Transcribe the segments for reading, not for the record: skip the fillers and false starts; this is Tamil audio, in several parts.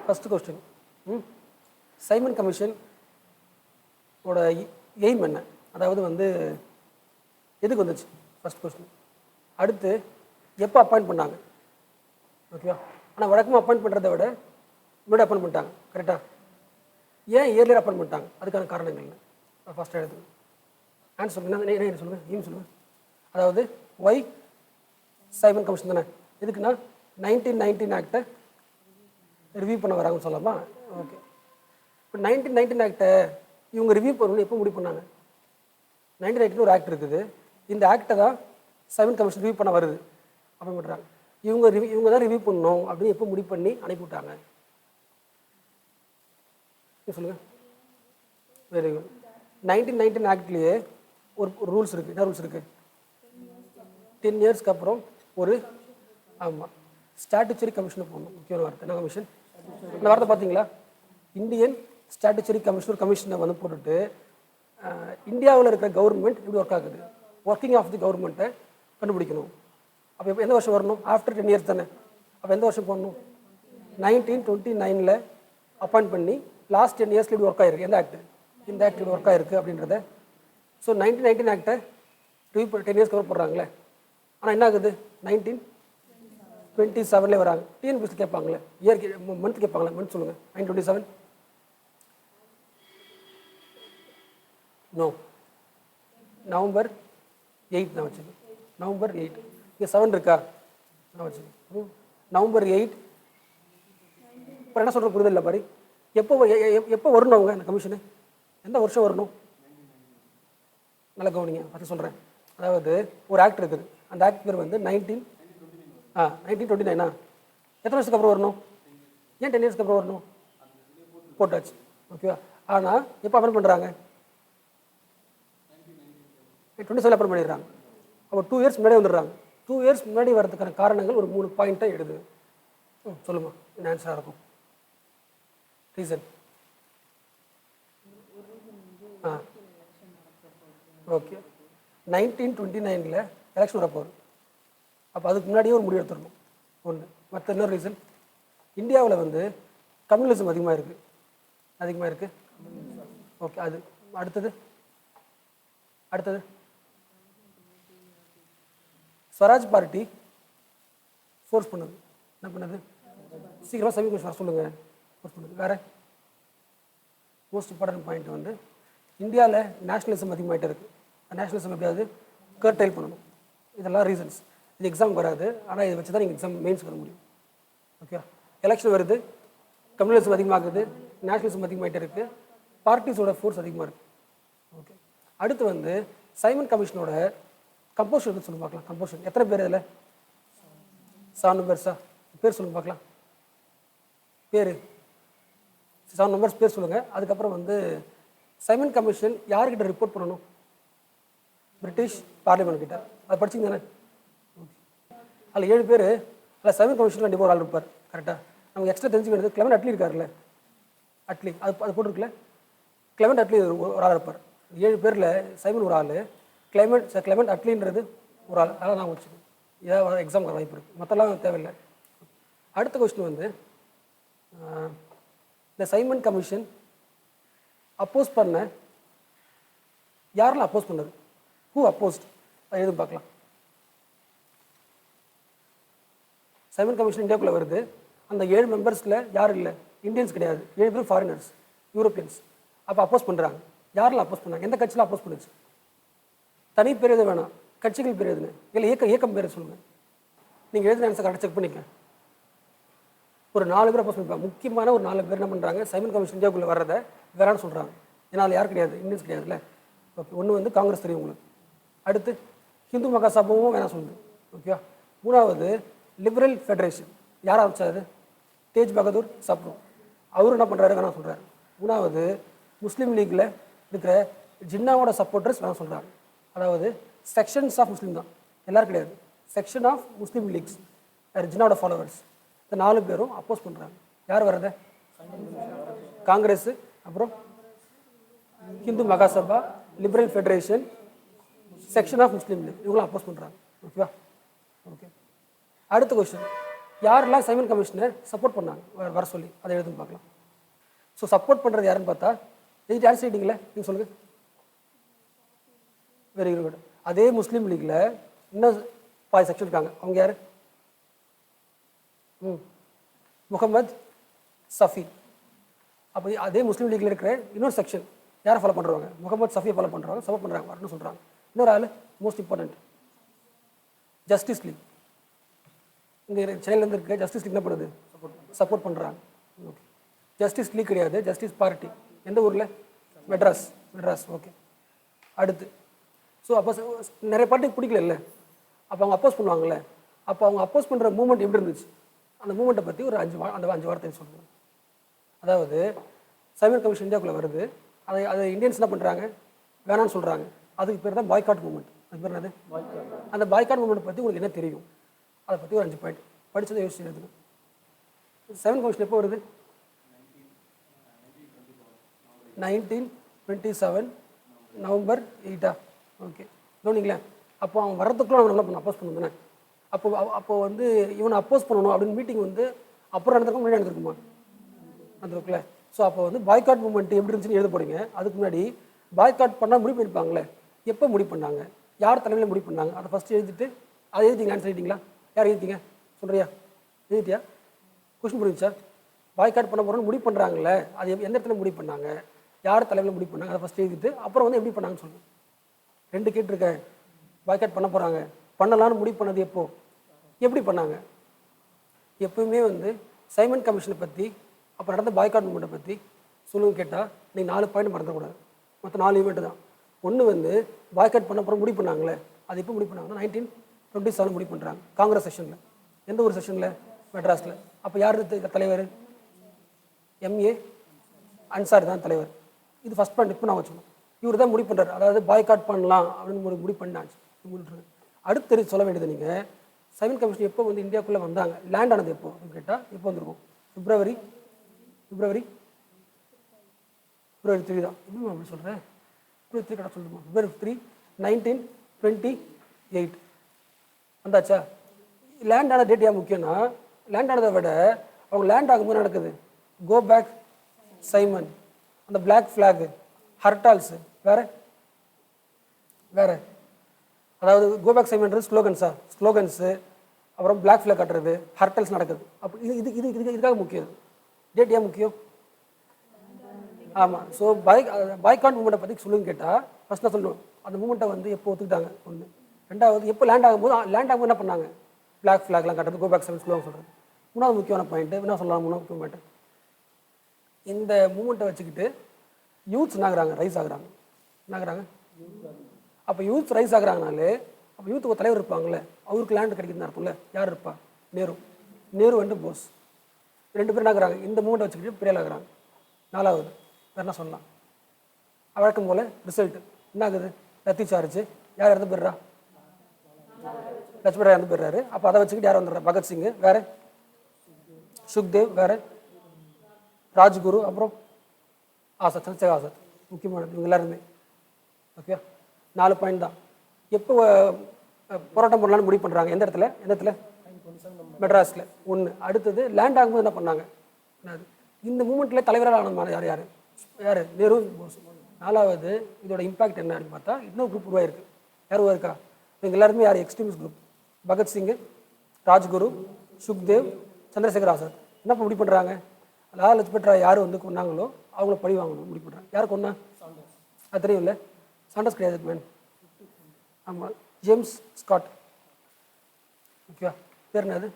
ஃபஸ்ட்டு கொஸ்டின், சைமன் கமிஷன் ஓட எய்ம் என்ன, அதாவது வந்து எதுக்கு வந்துச்சு, ஃபஸ்ட் கொஸ்டின். அடுத்து எப்போ அப்பாயிண்ட் பண்ணாங்க, ஓகேவா? ஆனால் வழக்கமாக அப்பாயிண்ட் பண்ணுறதை விட முன்னாடி அப்பாயிண்ட் பண்ணிட்டாங்க, கரெக்டாக? ஏன் இயர்லியர் அப்பாயிண்ட் பண்ணிட்டாங்க, அதுக்கான காரணங்கள் என்ன, ஃபஸ்ட் எடுத்து ஆன்சர் சொல்லுங்கள். என்ன சொல்லுங்கள், எய்ம் சொல்லுங்கள். அதாவது ஒய் சைமன் கமிஷன் தானே, எதுக்குன்னா 1919 ஆக்டை ரிவ்யூ பண்ண வராங்கன்னு சொல்லலாமா? ஓகே. இப்போ 1919 ஆக்டை இவங்க ரிவ்யூ பண்ணணும்னு எப்போ முடிவு பண்ணாங்க? 1919 ஒரு ஆக்ட் இருக்குது, இந்த ஆக்டை தான் சைமன் கமிஷன் ரிவ்யூ பண்ண வருது, அப்போ பண்ணுறாங்க. இவங்க தான் ரிவ்யூ பண்ணணும் அப்படின்னு எப்போ முடிவு பண்ணி அனுப்பிவிட்டாங்க சொல்லுங்கள். Very good. 1919 ஆக்ட்லேயே ஒரு ரூல்ஸ் இருக்குது. என்ன ரூல்ஸ் இருக்குது? 10 இயர்ஸ்க்கு அப்புறம் ஒரு ஆமாம் ஸ்டாட்டுச்சரி கமிஷனை போடணும். முக்கியமான வார்த்தை என்ன கமிஷன்? இந்த வார்த்தை பார்த்தீங்களா? இந்தியன் ஸ்டாட்டுச்சரி கமிஷன் ஒரு கமிஷனை வந்து போட்டுட்டு இந்தியாவில் இருக்கிற கவர்மெண்ட் எப்படி ஒர்க் ஆகுது, ஒர்க்கிங் ஆஃப் தி கவர்மெண்ட்டை கண்டுபிடிக்கணும். அப்போ எந்த வருஷம் வரணும்? ஆஃப்டர் 10 இயர்ஸ் தானே. அப்போ எந்த வருஷம் போடணும்? 1929 அப்பாயிண்ட் பண்ணி லாஸ்ட் 10 இயர்ஸில் இப்படி ஒர்க் ஆகிருக்கு. எந்த ஆக்ட்? இந்த ஆக்ட் இப்படி ஒர்க் ஆகிருக்கு அப்படின்றத. ஸோ 1919 ஆக்டை ரிவ்யூ 10 இயர்ஸ்க்கு அப்புறம் போடுறாங்களே. ஆனால் என்ன ஆகுது? 1927 வராங்க. டிஎன்பிஎஸ்சி கேட்பாங்களே, இயர் மந்த் கேட்பாங்களே, மந்த் சொல்லுங்கள். 927 நோ, நவம்பர் 8 நான் வச்சுக்கேன். நவம்பர் 8 இங்கே 7 இருக்கா? நான் வச்சுக்கேன். நவம்பர் 8. இப்போ என்ன சொல்கிற புரிதல் இல்லை பாரு. எப்போ வரணும் அவங்க அந்த கமிஷனு? எந்த வருஷம் வரணும்? நல்லா கவனிங்க, பற்றி சொல்கிறேன். அதாவது ஒரு ஆக்ட் இருக்குது, அந்த ஆக்ட் பேர் வந்து 1929. எத்தனை வருஷத்துக்கு அப்புறம் வரணும்? ஏன் 10 இயர்ஸ்க்கு அப்புறம் வரணும்? போட்டாச்சு, ஓகேவா? ஆனால் எப்போ அப்ளை பண்ணுறாங்க? 27 அப்ளை பண்ணிடுறாங்க. அப்போ 2 இயர்ஸ் முன்னாடி வந்துடுறாங்க. 2 இயர்ஸ் முன்னாடி வரதுக்கான காரணங்கள் ஒரு 3 பாயிண்ட்டை எடுது. சொல்லுமா, என்ன ஆன்சராக இருக்கும்? ரீசன். ஓகே. 1929 எலெக்ஷன் வரப்போகுது. அப்போ அதுக்கு முன்னாடியே ஒரு முடிவு எடுத்துடணும் ஒன்று. மற்ற இன்னொரு ரீசன், இந்தியாவில் வந்து கம்யூனிசம் அதிகமாக இருக்குது. ஓகே. அது அடுத்தது ஸ்வராஜ் பார்ட்டி ஃபோர்ஸ் பண்ணுது. என்ன பண்ணுது? சீக்கிரமாக சமீப வர சொல்லுங்கள். ஃபோர்ஸ் பண்ணுது. வேறு மோஸ்ட் இம்பார்ட்டன்ட் பாயிண்ட் வந்து இந்தியாவில் நேஷனலிசம் அதிகமாகிட்டே இருக்குது. நேஷனலிசம் எப்படியாவது கர்டைல் பண்ணணும். இதெல்லாம் ரீசன்ஸ். இது எக்ஸாம் வராது, ஆனால் இதை வச்சு தான் நீங்கள் எக்ஸாம் மெயின்ஸ் வர முடியும். ஓகே. எலெக்ஷன் வருது, கம்யூனிசம் அதிகமாகுது, நேஷனலிசம் அதிகமாகிட்டே இருக்குது, பார்ட்டிஸோட ஃபோர்ஸ் அதிகமாக இருக்குது. ஓகே. அடுத்து வந்து சைமன் கமிஷனோட கம்போசிஷன் சொல்லுங்க பார்க்கலாம். கம்போசிஷன் எத்தனை பேர்? இதில் 7 மெம்பர்ஸா? பேர் சொல்லுங்க பார்க்கலாம். பேர் 7 மெம்பர்ஸ் பேர் சொல்லுங்கள். அதுக்கப்புறம் வந்து சைமன் கமிஷன் யார்கிட்ட ரிப்போர்ட் பண்ணணும்? பிரிட்டிஷ் பார்லிமெண்ட் கிட்ட. அதை படிச்சிங்க தானே? அதில் 7 பேர். அதில் சைமன் கமிஷனில் கண்டிப்பாக ஒரு ஆள் இருப்பார், கரெக்டாக? நமக்கு எக்ஸ்ட்ரா தெரிஞ்சுக்கிறது கிளமெண்ட் அட்லி இருக்கார்ல, அட்லி அது போட்டிருக்குல்ல, கிளமெண்ட் அட்லி ஒரு ஆள் இருப்பார். 7 பேரில் சைமன் ஒரு ஆள், கிளமெண்ட் அட்லின்றது ஒரு ஆள். அதெல்லாம் நான் வச்சுக்கணும். ஏதாவது எக்ஸாம் வர வாய்ப்பு இருக்குது, மற்றெல்லாம் தேவையில்லை. அடுத்த கொஸ்டின் வந்து இந்த சைமன் கமிஷன் அப்போஸ் பண்ண யாரெல்லாம் அப்போஸ் பண்ணது? ஹூ அப்போஸ்ட்? அது எதுவும் பார்க்கலாம். சைமன் கமிஷன் இந்தியாவுக்குள்ளே வருது. அந்த 7 மெம்பர்ஸில் யாரும் இல்லை, இந்தியன்ஸ் கிடையாது. 7 பேரும் ஃபாரினர்ஸ், யூரோப்பியன்ஸ். அப்போ அப்போஸ் பண்ணுறாங்க. யாரெல்லாம் அப்போஸ் பண்ணாங்க? எந்த கட்சியில் அப்போஸ் பண்ணுச்சு? தனி பேர் எது வேணாம், கட்சிகள் பேர் எதுன்னு இல்லை, இயக்கம் பேர் சொல்லுங்கள். நீங்கள் எழுதுன ஆன்சர் கரெக்டாக செக் பண்ணிக்க. ஒரு 4 பேர் அப்போஸ் பண்ணிப்பாங்க. முக்கியமான ஒரு 4 பேர் என்ன பண்ணுறாங்க? சைமன் கமிஷன் இந்தியாவுக்குள்ளே வர்றதை வேறான்னு சொல்கிறாங்க. ஏன்னா அதில் யார் கிடையாது, இந்தியன்ஸ் கிடையாதுல்ல. ஓகே. ஒன்று வந்து காங்கிரஸ் தெரியும் உங்களுக்கு. அடுத்து ஹிந்து மகாசபாவும் வேணாம் சொல்லுது, ஓகேவா? 3வது லிபரல் ஃபெடரேஷன். யார் ஆரம்பிச்சாரு? தேஜ் பகதூர் சப்ரு. அவரும் என்ன பண்ணுறாரு? வேணாம் சொல்கிறாரு. 3வது முஸ்லீம் லீக்கில் இருக்கிற ஜின்னாவோட சப்போர்ட்டர்ஸ் வேணாம் சொல்கிறாங்க. அதாவது செக்ஷன்ஸ் ஆஃப் முஸ்லீம் தான், எல்லோரும் கிடையாது. செக்ஷன் ஆஃப் முஸ்லீம் லீக்ஸ், வேறு ஜின்னாவோட ஃபாலோவர்ஸ். இந்த 4 பேரும் அப்போஸ் பண்ணுறாங்க. யார் வர்றத? காங்கிரஸ், அப்புறம் Hindu Mahasabha, liberal federation, section of Muslim league, இவங்களாம் அப்போஸ் பண்ணுறாங்க. ஓகேவா? ஓகே. அடுத்த கொஸ்டின், யாரெல்லாம் சைமன் கமிஷனை சப்போர்ட் பண்ணாங்க வர சொல்லி அதை எழுதுன்னு பார்க்கலாம். ஸோ சப்போர்ட் பண்ணுறது யாருன்னு பார்த்தா எழுதிட்டு ஆன்சர் ரைட்டிங்களே நீங்கள் சொல்லுங்கள். Very good. அதே முஸ்லீம் லீக்கில் இன்னும் பாதி செக்ஷன் இருக்காங்க. அவங்க யார்? முகமது சஃபி. அப்போ அதே முஸ்லீம் லீக்கில் இருக்கிற இன்னொரு செக்ஷன் யாரை ஃபாலோ பண்ணுறாங்க? முகமது சஃபியை ஃபாலோ பண்ணுறாங்க, சப்போர்ட் பண்ணுறாங்க, வரணும்னு சொல்கிறாங்க. இன்னொரு ஆள் மோஸ்ட் இம்பார்ட்டன்ட் ஜஸ்டிஸ் லீக். இங்கே சென்னையிலேருந்து இருக்க ஜஸ்டிஸ் லீக் என்ன பண்ணுது? சப்போர்ட் பண்ணுறாங்க. ஓகே. ஜஸ்டிஸ் லீக் கிடையாது, ஜஸ்டிஸ் பார்ட்டி. எந்த ஊரில்? மெட்ராஸ். ஓகே. அடுத்து ஸோ அப்போ நிறைய பார்ட்டிக்கு பிடிக்கல இல்லை, அப்போ அவங்க அப்போஸ் பண்ணுவாங்கள்ல. அப்போ அவங்க அப்போஸ் பண்ணுற மூமெண்ட் எப்படி இருந்துச்சு, அந்த மூமெண்ட்டை பற்றி ஒரு 5 வார்த்தை சொல்லுங்கள். அதாவது சைமன் கமிஷன் இந்தியாவுக்குள்ளே வருது, அதை இந்தியன்ஸ் என்ன பண்ணுறாங்க? வேணான்னு சொல்கிறாங்க. அதுக்கு பேர் தான் பாய்காட் மூமெண்ட். அது பேர் என்னது? அந்த பாய்காட் மூமெண்ட் பற்றி உங்களுக்கு என்ன தெரியும், அதை பற்றி ஒரு 5 பாயிண்ட் படித்ததை யோசிச்சு எழுதுங்க. சைமன் கமிஷன் எப்போ வருது? 1927 நவம்பர் 8. ஓகே. கவனிங்களேன். அப்போ அவன் வரதுக்குள்ள அவன் என்ன பண்ண அப்போஸ் பண்ணணும் தானே. அப்போ வந்து இவனை அப்போஸ் பண்ணணும் அப்படின்னு மீட்டிங் வந்து அப்புறம் நடந்திருக்கும், முன்னாடி நடந்திருக்குமா? நடந்திருக்குல்ல. ஸோ அப்போ வந்து பாய்காட் மூமெண்ட் எப்படி இருந்துச்சுன்னு எழுத போறீங்க. அதுக்கு முன்னாடி பாய்காட் பண்ணால் முடிவு பண்ணியிருப்பாங்களே, எப்போ முடிவு பண்ணாங்க, யார் தலைமையில் முடிவு பண்ணாங்க, அதை ஃபஸ்ட்டு எழுதிட்டு அதை எழுதிங்களா? ஆன்சர் எழுதிங்களா? யார் எழுதிங்க சொல்கிறியா? எழுதிட்டியா? கொஸ்டின் புரிஞ்சுச்சா? பாய்காட் பண்ண போகிறோன்னு முடிவு பண்ணுறாங்களே, அது எந்த இடத்துல முடிவு பண்ணாங்க, யார் தலைமையில் முடிவு பண்ணாங்க, அதை ஃபஸ்ட்டு எழுதிட்டு அப்புறம் வந்து எப்படி பண்ணாங்கன்னு சொல்லுங்கள். 2 கேட்டிருக்கேன். பாய்காட் பண்ண போகிறாங்க, பண்ணலான்னு முடிவு பண்ணது எப்போ, எப்படி பண்ணாங்க? எப்பவுமே வந்து சைமன் கமிஷனை பற்றி அப்போ நடந்த பாய்காட் மூமெண்ட்டை பற்றி சொல்லுங்க கேட்டால் நீங்கள் 4 பாயிண்ட் மறந்துடக்கூடாது. மொத்தம் 4 ஈவெண்ட்டு தான். ஒன்று வந்து பாய்காட் பண்ண அப்புறம் முடிவு பண்ணாங்களே, அது எப்போ முடிவு பண்ணாங்கன்னா 1927 முடிவு பண்ணுறாங்க காங்கிரஸ் செஷனில். எந்த ஒரு செஷனில்? மெட்ராஸில். அப்போ யார் தலைவர்? MA அன்சாரி தான் தலைவர். இது ஃபஸ்ட் பாயிண்ட். இப்போ நான் வச்சுக்கணும், இவர் தான் முடிவு பண்ணுறாரு. அதாவது பாய்காட் பண்ணலாம் அப்படின்னு முடிவு பண்ணாச்சு. அடுத்து தெரிஞ்சு சொல்ல வேண்டியது நீங்கள், சைமன் கமிஷன் எப்போ வந்து இந்தியாவுக்குள்ளே வந்தாங்க, லேண்ட் ஆனது எப்போ அப்படின்னு கேட்டால் எப்போ வந்திருக்கும்? பிப்ரவரி 3 தான். எப்படி அப்படி சொல்கிறேன்? February 3 கடை சொல்லுமா? February 3, 1928 வந்தாச்சா? லேண்ட் ஆன டேட் ஏன் முக்கியம்னா, லேண்ட் ஆனதை விட அவங்க லேண்ட் ஆகும்போது நடக்குது கோ பேக் சைமன், அந்த பிளாக் ஃப்ளாக், ஹர்டால்ஸு, வேற அதாவது கோபேக் சைமன்றது ஸ்லோகன்ஸு, அப்புறம் பிளாக் ஃப்ளாக் கட்டுறது, ஹர்டல்ஸ் நடக்குது. அப்போ இதுக்காக முக்கியம். டேட் ஏன் முக்கியம்? ஆமாம். ஸோ பாய்காட் மூமெண்ட்டை பற்றி சொல்லுங்க கேட்டால் ஃபஸ்ட் நான் சொல்லணும், அந்த மூமெண்ட்டை வந்து எப்போ ஒத்துக்கிட்டாங்க ஒன்று. 2வது எப்போ லேண்ட் ஆகும்போது என்ன பண்ணாங்க? பிளாக் ஃப்ளாக்லாம் கட்டுறது, கோபேக் சைமன் ஸ்லோகன் சொல்கிறது. 3வது முக்கியமான பாயிண்ட்டு என்ன சொல்லலாம்? 3வது முக்கிய பாயிண்ட்டு, இந்த மூமெண்ட்டை வச்சுக்கிட்டு யூத்ஸ் ரைஸ் ஆகுறாங்க. அப்போ யூத் ரைஸ் ஆகுறாங்கனாலே அப்போ யூத்துக்கு ஒரு தலைவர் இருப்பாங்களே, அவருக்கு லேண்டு கிடைக்குதுன்னு அர்த்தம்ல. யார் இருப்பா? நேரு வந்து போஸ். 2 பேர் ஆகுறாங்க. இந்த மூமெண்ட்டை வச்சுக்கிட்டு பெரிய ஆகுறாங்க. 4வது வேறு என்ன சொல்லலாம்? வழக்கம் போல் ரிசல்ட் என்ன ஆகுது? லத்தி சார்ஜ். யார் இறந்து போயிடுறா? லட்சுமி ராய் இறந்து போயிடுறாரு. அப்போ அதை வச்சுக்கிட்டு யார் வந்துடுறா? பகத்சிங், வேறு சுக்தேவ், வேறு ராஜ்குரு, அப்புறம் சந்திரசேகர் ஆசாத். முக்கியமானது இவங்க எல்லாருமே. ஓகே. 4 பாயிண்ட் தான். எப்போ போராட்டம் பண்ணலான்னு முடிவு பண்ணுறாங்க? எந்த இடத்துல? மெட்ராஸில். 1. அடுத்தது லேண்ட் ஆகும்போது என்ன பண்ணாங்க? இந்த மூமெண்ட்டில் தலைவரால் ஆனது யார்? நேரு, போஸ். 4வது இதோட இம்பாக்ட் என்னன்னு பார்த்தா இன்னொரு குரூப் உருவாயிருக்கு. யார் உருவாயிருக்கா? இவங்க எல்லாருமே யார்? Extremist group. பகத்சிங், ராஜ்குரு, சுக்தேவ், சந்திரசேகர் ஆசாத். என்ன முடிவு பண்ணுறாங்க? லாலா லஜ்பத் ராய் யார் வந்து கொண்டாங்களோ அவங்கள பழி வாங்கணும் முடிவு பண்ணுறாங்க. யார் கொண்டா? அது தெரியும் இல்லை? சாண்டர்ஸ் கிடையாது மேன். ஆமாம், ஜேம்ஸ் ஸ்காட். ஓகேவா? பேர் என்னது?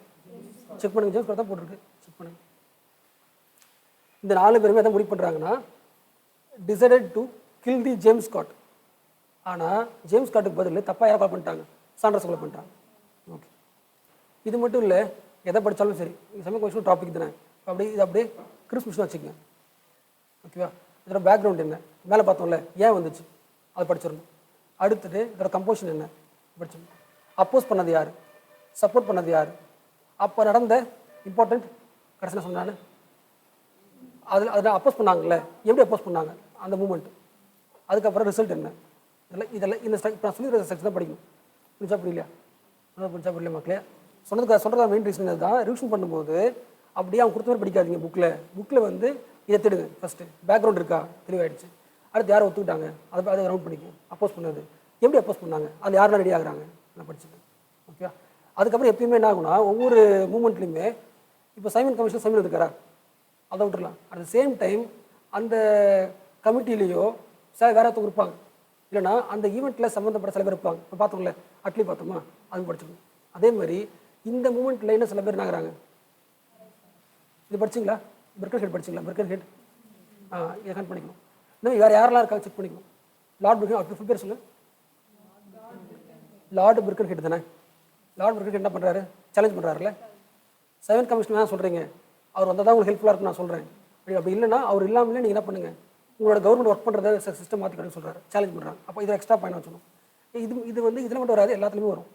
செக் பண்ணுங்க. ஜேம்ஸ் ஸ்காட் தான் போட்டிருக்கு, செக் பண்ணுங்க. இந்த 4 பேருமே எதை முடிவு பண்ணுறாங்கன்னா, decided to kill the James Scott. ஆனால் ஜேம்ஸ் ஸ்காட்டுக்கு பதில் தப்பாக யாரை கொலை பண்ணிட்டாங்க? சாண்டர்ஸ் கொலை பண்ணிட்டாங்க. ஓகே. இது மட்டும் இல்லை, எதை படித்தாலும் சரி, சமயம் கொஞ்சம் டாபிக் தானே. இது அப்படியே கிறிஸ்மிஷன் வச்சுக்கங்க. ஓகேவா? இதோட பேக்ரவுண்ட் என்ன, மேலே பார்த்தோம்ல ஏன் வந்துச்சு, அதை படிச்சிடணும். அடுத்தது இதோட கம்போசிஷன் என்ன படிச்சிடணும். அப்போஸ் பண்ணது யார், சப்போர்ட் பண்ணது யார், அப்போ நடந்த இம்பார்ட்டண்ட் கடைசியில் சொன்னான்னு அதில் அப்போஸ் பண்ணாங்கல்ல, எப்படி அப்போஸ் பண்ணாங்க அந்த மூமெண்ட், அதுக்கப்புறம் ரிசல்ட் என்ன, இதெல்லாம் இந்த இப்போ நான் சொல்லி செக்ஷன் தான் படிக்கணும். புரிஞ்சா புரியலையா? நல்லா புரிஞ்சா புரியல மக்களே. சொல்கிறதா மெயின் ரீசன் தான் ரிவிஷன் பண்ணும்போது அப்படியே அவங்க கொடுத்த மாதிரி படிக்காதீங்க. புக்கில் வந்து இதை தேடுங்க. ஃபஸ்ட்டு பேக்ரவுண்ட் இருக்கா, தெளிவாயிடுச்சு. அடுத்து யாரை ஒத்துக்கிட்டாங்க, அதை ரவுண்ட் பண்ணிக்கும். அப்போஸ் பண்ணது எப்படி அப்போஸ் பண்ணாங்க, அதில் யாரெல்லாம் ரெடி ஆகுறாங்க, நான் படிச்சுக்கேன். ஓகே. அதுக்கப்புறம் எப்பயுமே என்ன ஆகுனா, ஒவ்வொரு மூமெண்ட்லையுமே இப்போ சைமன் கமிஷன் சைமன் இருக்காரா, அதை விட்டுடலாம். அட் த சேம் டைம் அந்த கமிட்டிலேயோ வேறு ஒருத்தவங்க இருப்பாங்க, இல்லைனா அந்த ஈவெண்ட்டில் சம்மந்தப்பட்ட சில பேர் இருப்பாங்க. இப்போ பார்த்தோம்ல, அட்லி பார்த்தோமா, அது படிச்சிடணும். அதே மாதிரி இந்த மூமெண்ட்டில் என்ன சில பேர் என்ன ஆகுறாங்க, இது படிச்சிங்களா, பெர்க்கர் ஹெட் படிச்சிங்களா, பெர்க்கர் ஹெட் இதை கண்ட் பண்ணிக்கணும். இன்னும் வேறு யாரெல்லாம் இருக்காங்க செக் பண்ணிக்கணும். லார்ட் பெர்க்கர், அப்படி ஃபுல் பேர் சொல்லு. லார்டு பெர்க்கர் ஹெட் தானே. லார்ட் பெர்க்கர் ஹெட் என்ன பண்ணுறாரு, சேலஞ்ச் பண்ணுறாருல்ல. சைமன் கமிஷன் தான் சொல்கிறீங்க, அவர் வந்தால் தான் உங்களுக்கு ஹெல்ப்ஃபுல்லாக இருக்குன்னு நான் சொல்கிறேன். அப்படி இல்லைன்னா அவர் இல்லாமலே நீங்கள் என்ன பண்ணுங்கள், உங்களோட கவர்மெண்ட் ஒர்க் பண்ணுறத சிஸ்டம் மாற்றிக்கணும்னு சொல்கிறாரு, சேலஞ்ச் பண்ணுறாங்க. அப்போ இதை எக்ஸ்ட்ரா பாயிண்ட் வச்சுக்கணும். இது வந்து இதில் மட்டும் வராது, எல்லாத்துலேயுமே வரும்.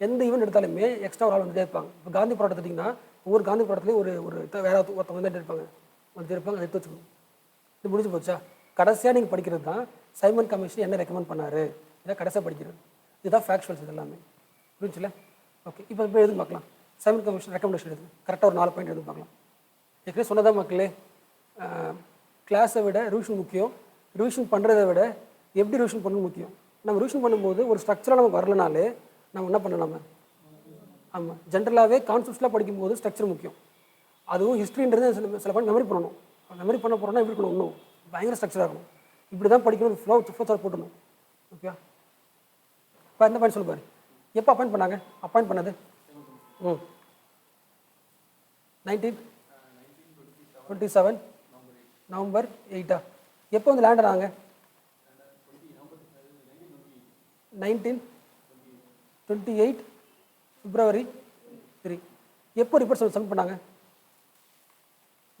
எந்த ஈவெண்ட் எடுத்தாலுமே எக்ஸ்ட்ரா ஒரு ஆள் வந்துட்டே இருப்பாங்க. இப்போ காந்தி போராட்டம் எடுத்திங்கன்னா ஒவ்வொரு காந்தி போராட்டத்துலேயும் ஒரு வேற ஒருத்தவங்க வந்துட்டு இருப்பாங்க, எடுத்து வச்சுக்கணும். இது முடிஞ்சு போச்சா. கடைசியாக நீங்கள் படிக்கிறது தான் சைமன் கமிஷன் என்ன ரெக்கமெண்ட் பண்ணார், இதை கடைசியாக படிக்கிறது. இதுதான் ஃபேக்சுவல்ஸ், இது எல்லாமே புரிஞ்சுல. ஓகே. இப்போ எதுவும் பார்க்கலாம், சைமன் கமிஷன் ரெக்கமெண்டேஷன் எடுத்து கரெக்டாக ஒரு 4 பாயிண்ட் எதுவும் பார்க்கலாம். ஏற்கனவே சொன்னதான் மக்களே, கிளாஸை விட ரிவிஷன் முக்கியம். ரிவிஷன் பண்ணுறதை விட எப்படி ரிவிஷன் பண்ணணும் முக்கியம். நம்ம ரிவிஷன் பண்ணும்போது ஒரு ஸ்ட்ரக்சராக நமக்கு வரலனாலே நம்ம என்ன பண்ணலாமா. ஆமாம், ஜென்ரலாகவே கான்செப்ட்ஸ்லாம் படிக்கும்போது ஸ்ட்ரக்சர் முக்கியம். அதுவும் ஹிஸ்ட்ரின்றது சில பாயிண்ட் மெமரி பண்ணணும். மெமரி பண்ண போகிறோன்னா எப்படி இருக்கணும், இன்னும் பயங்கர ஸ்ட்ரக்சராக இருக்கணும். இப்படி தான் படிக்கணும், ஃப்ளோ சார்ட் போட்டணும். ஓகே. இப்போ எந்த பாயிண்ட் சொல்லுப்பாரு, எப்போ அப்பாயிண்ட் பண்ணாங்க, அப்பாயிண்ட் பண்ணது 1927 நவம்பர் 8. எப்போ வந்து லேண்ட் ஆனாங்க, 1928 February 3. எப்போ ரிப்போர்ட் சப்மிட் பண்ணாங்க,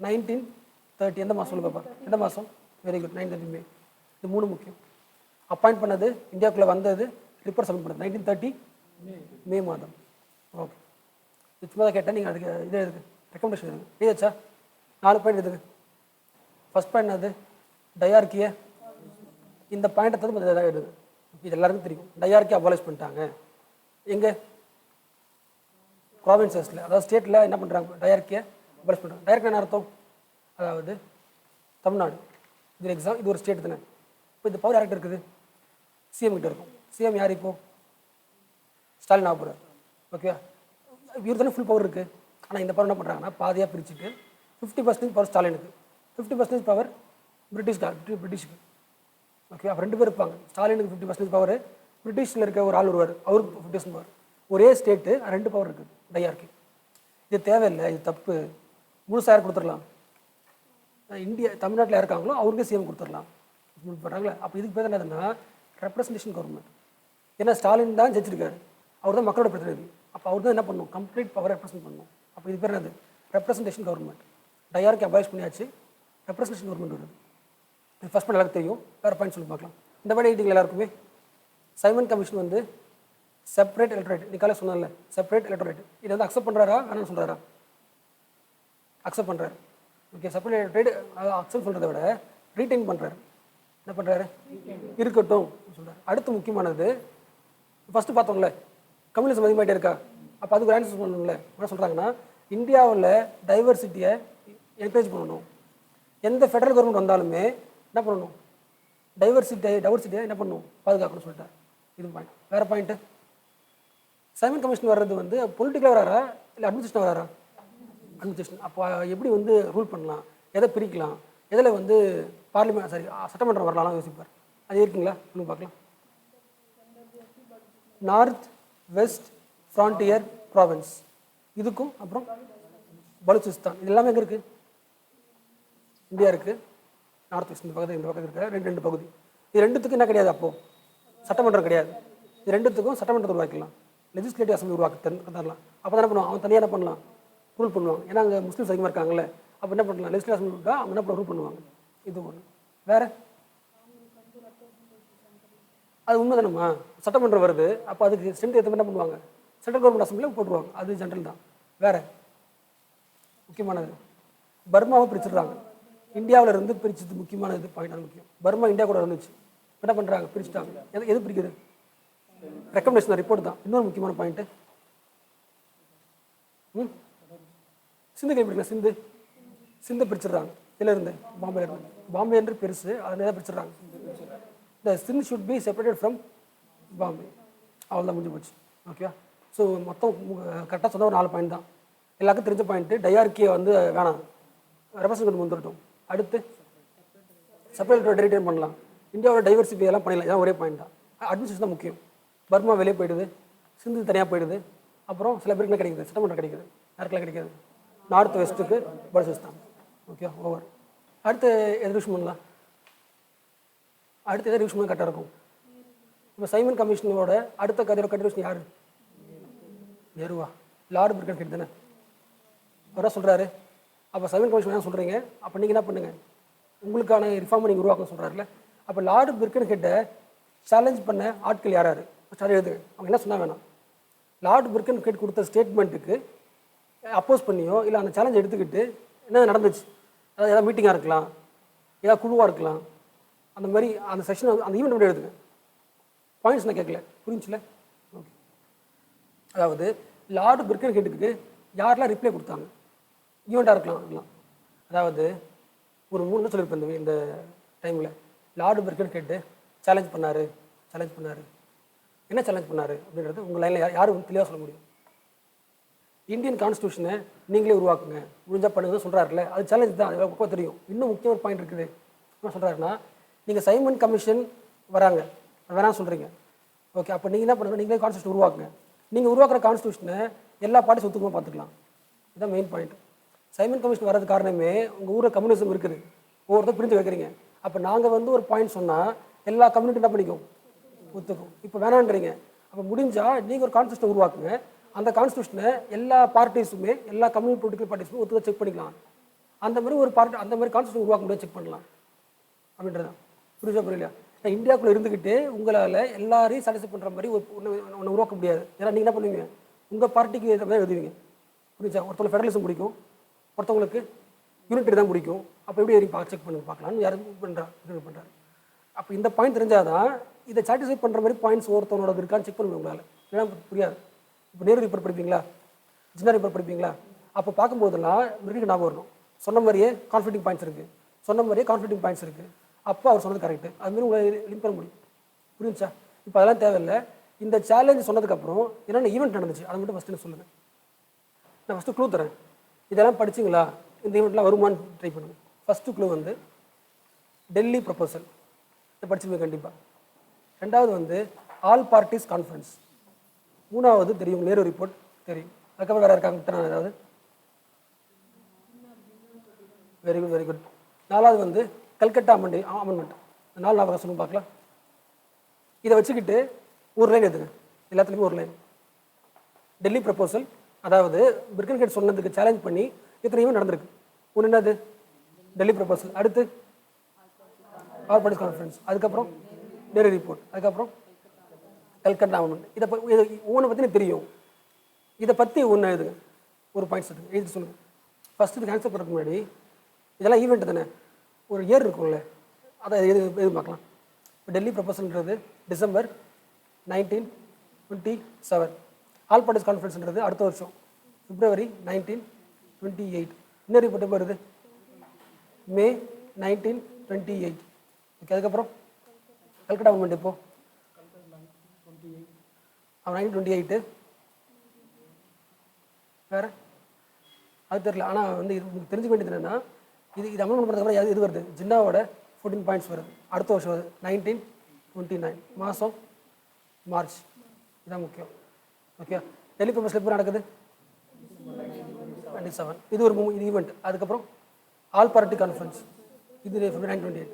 1930. எந்த மாதம் சொல்லு பாப்பா, எந்த மாதம். வெரி குட், 1930 மே. இது 3 முக்கியம். அப்பாயிண்ட் பண்ணது, இந்தியாவுக்குள்ளே வந்தது, ரிப்போர்ட் சப்மிட் பண்ணது 1930 மே மாதம். ஓகே. இது சும்மா தான் கேட்டேன், நீங்கள் அதுக்கு இது எதுக்கு ரெக்கமெண்டேஷன் எதுக்கு எழுதிச்சா. 4 பாயிண்ட் எதுக்கு. ஃபஸ்ட் பாயிண்ட் அது டயார்கியை, இந்த பாயிண்ட்டை தந்து இதாக எழுதுது. இது எல்லாருக்கும் தெரியும். டயார்கி அபாலிஷ் பண்ணிட்டாங்க எங்கே, ப்ராவின்சஸில், அதாவது ஸ்டேட்டில் என்ன பண்ணுறாங்க, டயார்கியை அபாலிஷ் பண்ணுறாங்க. டயார்கி என்ன அர்த்தம், அதாவது தமிழ்நாடு. இது எக்ஸாம், இது ஒரு ஸ்டேட் தானே. இப்போ இந்த பவர் யார்கிட்ட இருக்குது, சிஎம் கிட்ட இருக்கும். சிஎம் யார் இப்போ, ஸ்டாலின் ஆக போகிறார். ஓகே. இவர் தானே ஃபுல் பவர் இருக்குது. ஆனால் இந்த பவர் என்ன பண்ணுறாங்கன்னா பாதியாக பிரிச்சுட்டு 50% பவர் ஸ்டாலினுக்கு, 50% பவர் பிரிட்டிஷ்க்கு. ஓகே. அப்போ 2 பேர் இருப்பாங்க. ஸ்டாலினுக்கு 50% பவர், பிரிட்டிஷில் இருக்க ஒரு ஆள் வருவார், அவருக்கு 50% பவர். ஒரே ஸ்டேட்டு 2 பவர் இருக்குது டயார்கி. இது தேவையில்லை, இது தப்பு. முழுசாக யார் கொடுத்துடலாம், இந்தியா தமிழ்நாட்டில் இருக்காங்களோ அவருக்கே சிஎம் கொடுத்துடலாம் பண்ணுறாங்களே. அப்போ இதுக்கு பேர் என்னதுன்னா ரெப்ரஸன்டேஷன் கவர்மெண்ட். ஏன்னா ஸ்டாலின் தான் ஜெயிச்சிருக்காரு, அவர் தான் மக்களோட பிரதிநிதி. அப்போ அவர் தான் என்ன பண்ணணும், கம்ப்ளீட் பவர் ரெப்ரசென்ட் பண்ணணும். அப்போ இது பேர் என்னது, ரெப்ரஸன்டேஷன் கவர்மெண்ட். டயார்கி அபாலிஷ் பண்ணியாச்சு, ரெப்ரஸன்டேஷன் கவர்மெண்ட் வருது. இது ஃபஸ்ட் பாயிண்ட் எல்லாருக்கும் தெரியும். வேறு பாயிண்ட் சொல்லி பார்க்கலாம். இந்த மாதிரி எழுதிங்க எல்லாருக்குமே. சைமன் கமிஷன் வந்து செப்பரேட் எலக்ட்ரேட், நிக்காலே சொன்னால செப்பரேட் எலக்ட்ரேட். இது வந்து அக்செப்ட் பண்ணுறாரா வேணாம்னு சொல்கிறாரா, அக்செப்ட் பண்ணுறாரு. ஓகே. செப்பரேட் எலக்ட்ரேட் அக்செப்ட் சொல்கிறத விட ரீடைன் பண்ணுறாரு. என்ன பண்ணுறாரு, இருக்கட்டும் சொல்கிறார். அடுத்து முக்கியமானது, ஃபஸ்ட்டு பார்த்தோம்ல கம்யூனிசம் அதிகமாகிட்டே இருக்கா, அப்போ அதுக்கு ஒரு ஆன்சர் பண்ணணும்ல. என்ன சொல்கிறாங்கன்னா, இந்தியாவில் டைவர்சிட்டியை என்கரேஜ் பண்ணணும். எந்த ஃபெடரல் கவர்மெண்ட் வந்தாலுமே என்ன பண்ணணும், டைவர்சிட்டியை என்ன பண்ணணும், பாதுகாக்கணும்னு சொல்லிட்டார். இது பாயிண்ட். வேறு பாயிண்ட்டு, சைமன் கமிஷன் வர்றது வந்து பொலிட்டிக்கலாக வராரா இல்லை அட்மினிஸ்ட்ரேஷன் வராரா, அட்மினிஸ்ட்ரேஷன். அப்போ எப்படி வந்து ரூல் பண்ணலாம், எதை பிரிக்கலாம், எதில் வந்து பார்லிமெண்ட் சட்டமன்றம் வரலாம் யோசிப்பார். அது இருக்குங்களா இன்னும் பார்க்கலாம். நார்த் வெஸ்ட் ஃப்ரான்டியர் ப்ராவின்ஸ், இதுக்கும் அப்புறம் பலுச்சிஸ்தான், இது எல்லாமே எங்கே இருக்குது, இந்தியா இருக்குது. நார்த் வெஸ்ட் இந்த பக்கத்தில் இருக்க ரெண்டு பகுதி. இது ரெண்டுத்துக்கும் என்ன கிடையாது, அப்போது சட்டமன்றம் கிடையாது. இது ரெண்டுத்துக்கும் சட்டமன்றத்தை உருவாக்கலாம், லெஜிஸ்லேட்டிவ் அசம்பிளி உருவாக்கி தரலாம். அப்போ தான் என்ன பண்ணுவான், அவன் தனியாக என்ன பண்ணலாம், ரூல் பண்ணுவாங்க. ஏன்னா அங்கே முஸ்லீம்ஸ் அதிகமாக இருக்காங்கல்ல, அப்போ என்ன பண்ணலாம், லெஜிஸ்லேட்டிவ் அசம்பிளி இருக்கா, அவங்க என்ன ரூல் பண்ணுவாங்க. இது ஒன்று. வேறு அது உண்மை தானம்மா, சட்டமன்றம் வருது, அப்போ அதுக்கு ஸ்ட்ரென்த் ஏற்ற என்ன பண்ணுவாங்க, சென்ட்ரல் கவர்மெண்ட் அசம்பிளியில் போட்டுருவாங்க. அது ஜென்ரல் தான். வேறு முக்கியமானது, பர்மாவை பிரிச்சுடுறாங்க. இந்தியாவில் இருந்து பிரிச்சது முக்கியமானது பாயிண்ட். அது முக்கியம். பர்மா இந்தியா கூட இருந்துச்சு, என்ன பண்ணுறாங்க, பிரிச்சுட்டாங்க. எது பிரிக்குது, ரெக்கமெண்டேஷன் ரிப்போர்ட் தான் இன்னொரு முக்கியமான பாயிண்ட்டு. ம் சிந்து கேள்விப்பட்டிருக்கேன். சிந்தை பிரிச்சிடுறாங்க. இதிலிருந்து பாம்பே என்று பெருசு, அதில் தான் பிரிச்சிடுறாங்க. இந்த Sindh should be separated from Bombay. அவ்வளோதான் முடிஞ்சு போச்சு. ஓகேவா? ஸோ மொத்தம் கரெக்டாக சொன்ன ஒரு 4 பாயிண்ட் தான். எல்லாருக்கும் தெரிஞ்ச பாயிண்ட்டு. டையார்கியை வந்து வேணாம், ரெப்ரசன்ட் வந்துட்டோம். அடுத்து செப்பரேட் டெரிட்டரி பண்ணலாம். இந்தியாவோட டைவர்சிட்டி எல்லாம் பண்ணிடலாம். இதான் ஒரே பாயிண்ட் தான். அட்மினிஸ்ட்ரேஷன் தான் முக்கியம். பர்மா வெளியே போயிடுது, சிந்து தனியாக போயிடுது. அப்புறம் சில பேருக்கு கிடைக்குது, செட்டல்மெண்ட் கிடைக்குது. யாருக்கெல்லாம் கிடைக்காது? நார்த் வெஸ்ட்டுக்கு பலுச்சிஸ்தான். Okay, over. அடுத்து எது ரிவிஷன் பண்ணலாம்? அடுத்து எதை ரிவிஷன் பண்ண கரெக்டாக இருக்கும்? இப்போ சைமன் கமிஷனோட அடுத்த கதையோட கண்டினியூஷன் யார்? நேருவா? லார்டு பிரிகன் ஹெட் தானே அவராக சொல்கிறாரு. அப்போ சைமன் கமிஷன் என்ன சொல்கிறீங்க? அப்போ நீங்கள் என்ன பண்ணுங்கள், உங்களுக்கான ரிஃபார்மை நீங்கள் உருவாக்க சொல்கிறாருல. அப்போ லார்டு பிரிகன் ஹெட்டை சேலஞ்ச் பண்ண ஆட்கள் யார்? ஸ்டார்ட் எழுதுங்க. அவங்க என்ன சொன்னால் வேணாம், லார்டு பிரிகன் ஹெட் கொடுத்த ஸ்டேட்மெண்ட்டுக்கு அப்போஸ் பண்ணியோ இல்லை அந்த சேலஞ்ச் எடுத்துக்கிட்டு என்ன நடந்துச்சு, அதாவது ஏதாவது மீட்டிங்காக இருக்கலாம், ஏதாவது குழுவாக இருக்கலாம், அந்த மாதிரி அந்த செஷன் அந்த ஈவெண்ட் எப்படி எழுதுங்க. பாயிண்ட்ஸ் நான் கேட்கல, புரிஞ்சுல? ஓகே. அதாவது லார்டு பிரிகன் ஹெட்டுக்கு யாரெல்லாம் ரிப்ளை கொடுத்தாங்க, ஈவெண்ட்டாக இருக்கலாம். அதாவது ஒரு 3 சொல்லியிருப்பேன் இந்த டைமில். லார்டு பிரிகன் ஹெட்டு சேலஞ்ச் பண்ணார். என்ன சேலஞ்ச் பண்ணார் அப்படின்றது உங்கள் லைனில் யாரும் தெளிவாக சொல்ல முடியும்? இந்தியன் கான்ஸ்டியூஷனை நீங்களே உருவாக்குங்க, முடிஞ்சால் பண்ணுங்க சொல்கிறாருல, அது சேலஞ்ச் தான். அது பக்கம் தெரியும். இன்னும் முக்கிய ஒரு பாயிண்ட் இருக்குது. என்ன சொல்கிறாருன்னா, நீங்கள் சைமன் கமிஷன் வராங்க வேணாம் சொல்கிறீங்க. ஓகே, அப்போ நீங்கள் என்ன பண்ணுங்க, நீங்களே கான்ஸ்டியூஷன் உருவாக்குங்க. நீங்கள் உருவாக்குற கான்ஸ்டியூஷனை எல்லா பார்ட்டிஸ் ஒத்துக்குமா பார்த்துக்கலாம். இதுதான் மெயின் பாயிண்ட். சைமன் கமிஷன் வர்றது காரணமே உங்கள் ஊரில் கம்யூனிசம் இருக்குது, ஒவ்வொருத்தர் பிரிஞ்சு வைக்கிறீங்க. அப்போ நாங்கள் வந்து ஒரு பாயிண்ட் சொன்னால் எல்லா கம்யூனிட்டி என்ன பண்ணிக்கும், ஒத்துக்கும். இப்போ வேணான்றீங்க. அப்போ முடிஞ்சால் நீங்கள் ஒரு கான்ஸ்டியூஷனை உருவாக்குங்க. அந்த கான்ஸ்டியூஷனை எல்லா பார்ட்டிஸுமே, எல்லா கம்யூனிட்டி பொலிட்டிக்கல் பார்ட்டிஸுமே ஒத்துக்க செக் பண்ணிக்கலாம். அந்த மாதிரி ஒரு பார்ட்டி, அந்த மாதிரி கான்ஸ்டியூஷன் உருவாக்க முடியாது, செக் பண்ணலாம் அப்படின்றதான். புரியலையா? இந்தியாவுக்குள்ளே இருந்துக்கிட்டு உங்களால் எல்லாரையும் சாட்டிஸ்ஃபை பண்ணுற மாதிரி ஒன்று உருவாக்க முடியாது. ஏன்னா நீங்கள் என்ன பண்ணுவீங்க, உங்கள் பார்ட்டிக்கு ஏற்ற மாதிரி எழுதுவீங்க. புரிஞ்சா? ஒருத்தவங்க ஃபெடரலிசம் பிடிக்கும், ஒருத்தவங்களுக்கு யூனிட்டி தான் பிடிக்கும். அப்போ எப்படி செக் பண்ணி பார்க்கலாம்னு யாரும் பண்ணுறாரு. அப்போ இந்த பாயிண்ட் தெரிஞ்சால் தான் இதை சாட்டிஸ்ஃபை பண்ணுற மாதிரி பாயிண்ட்ஸ் ஒருத்தவனோட இருக்கான்னு செக் பண்ணுவேன் உங்களால். ஏன்னா புரியாது. இப்போ நேரு ரிப்போர்ட் படிப்பீங்களா, ஜின்னா ரிப்போர்ட் படிப்பீங்களா? அப்போ பார்க்கும்போதெல்லாம் மிருக ஞாபகம் வரணும். சொன்ன மாதிரியே கான்ஃப்ளிக்டிங் பாயிண்ட்ஸ் இருக்குது. அப்போ அவர் சொன்னது கரெக்டு. அதுமாதிரி உங்களை லிங்க் பண்ண முடியும். புரிஞ்சுச்சா? இப்போ அதெல்லாம் தேவையில்லை. இந்த சேலஞ்ச் சொன்னதுக்கப்புறம் என்னென்ன ஈவெண்ட் நடந்துச்சு அதை மட்டும் ஃபஸ்ட்டு சொல்லுங்கள். நான் ஃபஸ்ட்டு க்ளூ தரேன். இதெல்லாம் படிச்சிங்களா, இந்த ஈவெண்ட்லாம் வருமானு ட்ரை பண்ணுங்கள். ஃபஸ்ட்டு க்ளூ வந்து டெல்லி ப்ரொபோசல், இதை படிச்சுங்க கண்டிப்பாக. 2வது வந்து ஆல் பார்ட்டிஸ் கான்ஃபரன்ஸ். 3வது தெரியும் நேரு ரிப்போர்ட் தெரியும். அதுக்கப்புறம் வேறு இருக்காங்க விட்டுறாங்க ஏதாவது? Very good. 4வது வந்து கல்கட்டா அமெண்ட்மெண்ட். 4 ஞாபகம் சொல்லுங்க பார்க்கலாம். இதை வச்சுக்கிட்டு ஒரு லைன் எடுத்துங்க, எல்லாத்துலேயுமே ஒரு லைன். டெல்லி ப்ரப்போசல், அதாவது பிரிகன் ஹெட் சொன்னதுக்கு சேலஞ்ச் பண்ணி இத்தனையுமே நடந்திருக்கு. ஒன்று என்னது? டெல்லி ப்ரப்போசல். அடுத்து ஆல் பார்ட்டிஸ் கான்ஃபரன்ஸ். அதுக்கப்புறம் நேரு ரிப்போர்ட். அதுக்கப்புறம் கல்கட்டா அமெண்ட்மெண்ட். இதை ஒவ்வொன்று பற்றி தெரியும். இதை பற்றி ஒன்று எழுதுங்க, ஒரு பாயிண்ட்ஸ் எடுத்துங்க, எழுதி சொல்லுங்கள். ஃபஸ்ட்டு இதுக்கு ஆன்சர் பண்ணுறதுக்கு முன்னாடி இதெல்லாம் ஈவெண்ட் தானே, ஒரு இயர் இருக்கும்ல, அதை எது பார்க்கலாம். இப்போ டெல்லி ப்ரப்போசல்ன்றது டிசம்பர் 1927. ஆல் பார்ட்டிஸ் கான்ஃபரன்ஸ்ன்றது அடுத்த வருஷம் பிப்ரவரி 1928. இன்னும் ரிப்போர்ட் எப்போ வருது? மே 1928. ஓகே. அதுக்கப்புறம் கல்கட்டா அமெண்ட்மெண்ட் எப்போ? 1928. வேறு அது தெரியல. ஆனால் வந்து இது உங்களுக்கு தெரிஞ்சுக்க வேண்டியது என்னென்னா, இது அமெண்ட்மெண்ட் பண்ணுறதுக்கு எது வருது? ஜின்னாவோட 14 பாயிண்ட்ஸ் வருது. அடுத்த வருஷம் வருது 1929 மாதம் மார்ச். இதுதான் முக்கியம். ஓகே. டெல்லி ப்ரப்போசல் எப்போ நடக்குது? 27. இது ஒரு ஈவெண்ட். அதுக்கப்புறம் ஆல் பார்ட்டி கான்ஃபரன்ஸ், இது 1928.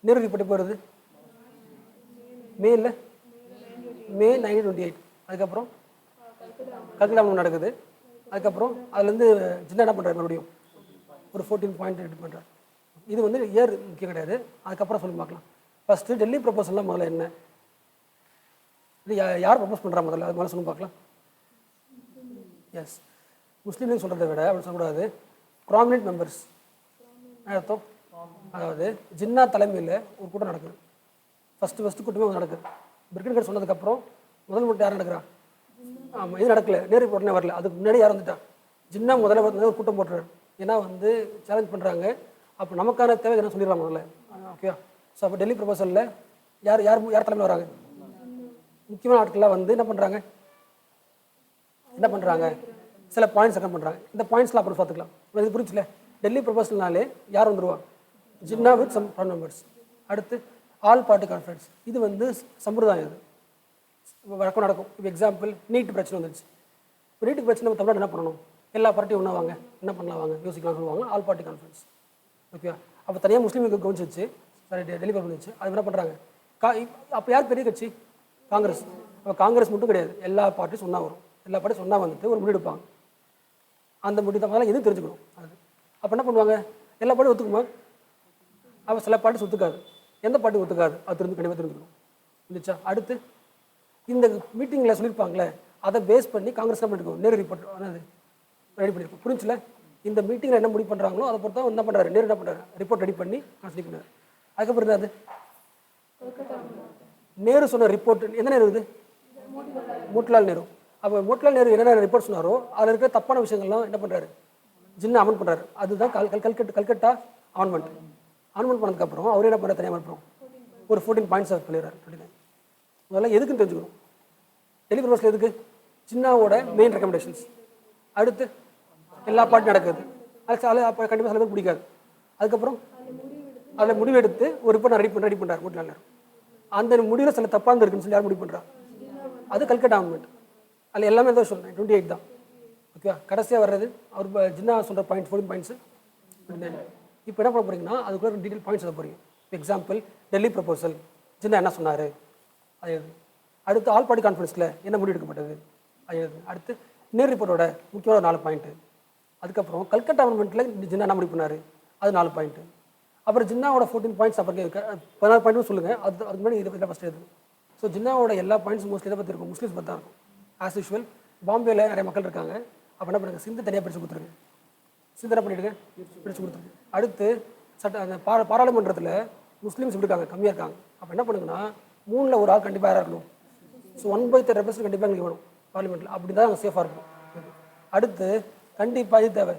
நேரு ரிப்போர்ட் எப்போ வருது? மே 1928. அதுக்கப்புறம் கல்கட்டா அமெண்ட்மெண்ட் நடக்குது. அதுக்கப்புறம் அதுலேருந்து ஜின்னா என்ன பண்ணுறாரு, மறுபடியும் ஒரு 14 பாயிண்ட் எட்டு பண்ணுறாரு. இது வந்து இயர் முக்கியம் கிடையாது, அதுக்கப்புறம் சொல்லி பார்க்கலாம். ஃபஸ்ட்டு டெல்லி ப்ரப்போசல்லாம் முதல்ல என்ன, இது யார் ப்ரப்போஸ் பண்ணுறா முதல்ல, அது முதல்ல சொல்லி பார்க்கலாம். எஸ், முஸ்லீம்னு சொல்கிறத விட அப்படி சொல்லக்கூடாது, ப்ராமினென்ட் மெம்பர்ஸ் அர்த்தம். அதாவது ஜின்னா தலைமையில் ஒரு கூட்டம் நடக்குது. ஃபஸ்ட்டு கூட்டமே நடக்குது. பிரிகன் ஹெட் சொன்னதுக்கப்புறம் முதல் மட்டும் யார் நடக்கிறா? ஆமாம், இது நடக்கல, நேரு உடனே வரல, அதுக்கு முன்னாடி யார் வந்துட்டா? ஜின்னா முதல்ல வந்து ஒரு கூட்டம் போட்டுறாரு. ஏன்னா வந்து சேலஞ்ச் பண்ணுறாங்க. அப்போ நமக்கான தேவை என்ன சொல்லிடலாம் முதல்ல. ஓகேவா? ஸோ அப்போ டெல்லி ப்ரொபோசலில் யார் யார் யார் தலைமையில் வராங்க? முக்கியமான ஆட்கள்லாம் வந்து என்ன பண்ணுறாங்க சில பாயிண்ட்ஸ் அட்டன் பண்ணுறாங்க. இந்த பாயிண்ட்ஸ்லாம் அப்புறம் பார்த்துக்கலாம். இது புரிச்சுல? டெல்லி ப்ரொபோசல்னாலே யார் வந்துருவா? Jinnah with some members. அடுத்து ஆல் பார்ட்டி கான்ஃபரன்ஸ். இது வந்து சம்பிரதாயம். இது வழக்கம் நடக்கும். இப்போ எக்ஸாம்பிள் நீட் பிரச்சனை வந்துருச்சு. இப்போ நீட்டு பிரச்சனை நம்ம தமிழ்நாடு என்ன பண்ணணும்? எல்லா பார்ட்டியும் ஒன்றா வாங்க, என்ன பண்ணலாம் வாங்க யோசிக்கலாம் சொல்லுவாங்க. All party conference. ஓகேவா? அப்போ தனியாக முஸ்லீமுக்கு கவனிச்சிச்சு. சாரி, டெல்லி வந்துச்சு. அது என்ன பண்ணுறாங்க? அப்போ யார் பெரிய கட்சி? காங்கிரஸ். அப்போ காங்கிரஸ் மட்டும் கிடையாது, எல்லா பார்ட்டியும் ஒன்றா வரும். எல்லா பார்ட்டியும் ஒன்றா வந்துட்டு ஒரு முடிவு எடுப்பாங்க. அந்த முடிவு தான் எதுவும் தெரிஞ்சுக்கணும். அது அப்போ என்ன பண்ணுவாங்க? எல்லா பார்ட்டியும் ஒத்துக்குமா? அப்போ சில பார்ட்டி ஒத்துக்காது. எந்த பார்ட்டி ஒத்துக்காது? அது கண்டிப்பாக தெரிஞ்சுக்கணும். இருந்துச்சா? அடுத்து இந்த மீட்டிங்கில் சொல்லியிருப்பாங்களே, அதை பேஸ் பண்ணி காங்கிரஸ் என்ன பண்ணிருக்கோம்? நேரு ரிப்போர்ட் ரெடி பண்ணியிருக்கோம். புரிஞ்சுல? இந்த மீட்டிங்கில் என்ன முடிவு பண்ணுறாங்களோ அதை பொறுத்தா என்ன பண்ணுறாரு? நேரு என்ன பண்ணுறாரு? ரிப்போர்ட் ரெடி பண்ணி கான்ஸ்டிக் பண்ணார். அதுக்கப்புறம் என்னது? நேரு சொன்ன ரிப்போர்ட் எந்த நேரு இது? மோட்டிலால் நேரு. அப்போ மோட்டிலால் நேரு என்னென்ன ரிப்போர்ட் சொன்னாரோ அதில் இருக்கிற தப்பான விஷயங்கள்லாம் என்ன பண்ணுறாரு? ஜின்னா அமெண்ட் பண்ணுறாரு. அதுதான் கல்கட்டா அமெண்ட்மெண்ட். அமெண்ட் பண்ணதுக்கப்புறம் அவர் என்ன பண்ணுற தனியாக அனுப்புகிறோம்? ஒரு 14 பாயிண்ட்ஸ் பண்ணிடுறாரு. 29 முதல்ல எதுக்குன்னு தெரிஞ்சுக்கணும். டெல்லி ப்ரொபோசல் எதுக்கு? ஜின்னாவோட மெயின் ரெக்கமெண்டேஷன்ஸ். அடுத்து எல்லா பார்ட்டி நடக்குது. அது அப்போ கண்டிப்பாக சில பேர் பிடிக்காது. அதுக்கப்புறம் அதில் முடிவெடுத்து ஒரு ரிப்போர்ட் ரெடி பண்ணுறாரு மோட்டிலால் நேரு. அந்த முடிவில் சில தப்பாக இருக்குன்னு சொல்லி யார் முடிவு பண்ணுறா? அது கல்கட்டா அமெண்ட்மெண்ட். அதில் எல்லாமே தான் சொல்கிறேன். 28 தான். ஓகேவா? கடைசியாக வர்றது அவர் ஜின்னா சொல்கிற பாயிண்ட் 14 பாயிண்ட்ஸு. இப்போ என்ன பண்ண போகிறீங்கன்னா அதுக்குள்ள டீட்டெயில் பாயிண்ட்ஸ் சொல்ல போகிறீங்க. எக்ஸாம்பிள் டெல்லி ப்ரொபோசல், ஜின்னா என்ன சொன்னார் அது எழுது. அடுத்து ஆல் பார்ட்டி கான்ஃபரன்ஸில் என்ன முடிவு எடுக்கப்பட்டது அது எழுது. அடுத்து நேரு ரிப்போர்ட்டோட முக்கியமான 4 பாயிண்ட்டு. அதுக்கப்புறம் கல்கட்டா அமெண்ட்மெண்ட்டில் ஜின்னா என்ன முடிவு பண்ணார் அது 4 பாயிண்ட்டு. அப்புறம் ஜின்னாவோட 14 பாயிண்ட்ஸ் அப்புறம் 14 பாயிண்ட்டும் சொல்லுங்கள். அதுக்கு முன்னாடி இதை ஃபஸ்ட்டு எழுது. ஸோ ஜின்னாவோட எல்லா பாயிண்ட்ஸும் மோஸ்ட்லி இதை பற்றி இருக்கும், முஸ்லீம்ஸ் பற்றி தான் இருக்கும். ஆஸ் யூஷுவல் பாம்பேயில் நிறைய மக்கள் இருக்காங்க. அப்போ என்ன பண்ணுங்க? சிந்து தனியாக பிரித்து கொடுத்துருங்க. சிந்தனை பண்ணிவிடுங்க, பிரித்து கொடுத்துருங்க. அடுத்து அந்த பாராளுமன்றத்தில் முஸ்லீம்ஸ் எப்படி இருக்காங்க? கம்மியாக இருக்காங்க. அப்போ என்ன பண்ணுங்கன்னா 3ல் ஒரு ஆள் கண்டிப்பாக யாராக இருக்கணும்? ஸோ 1/3 ரெப்ரசன்ட் கண்டிப்பாக எங்களுக்கு வேணும் பார்லிமெண்ட்டில். அப்படி தான் நாங்கள் சேஃபாக இருக்கும். அடுத்து கண்டிப்பாக இது தேவை.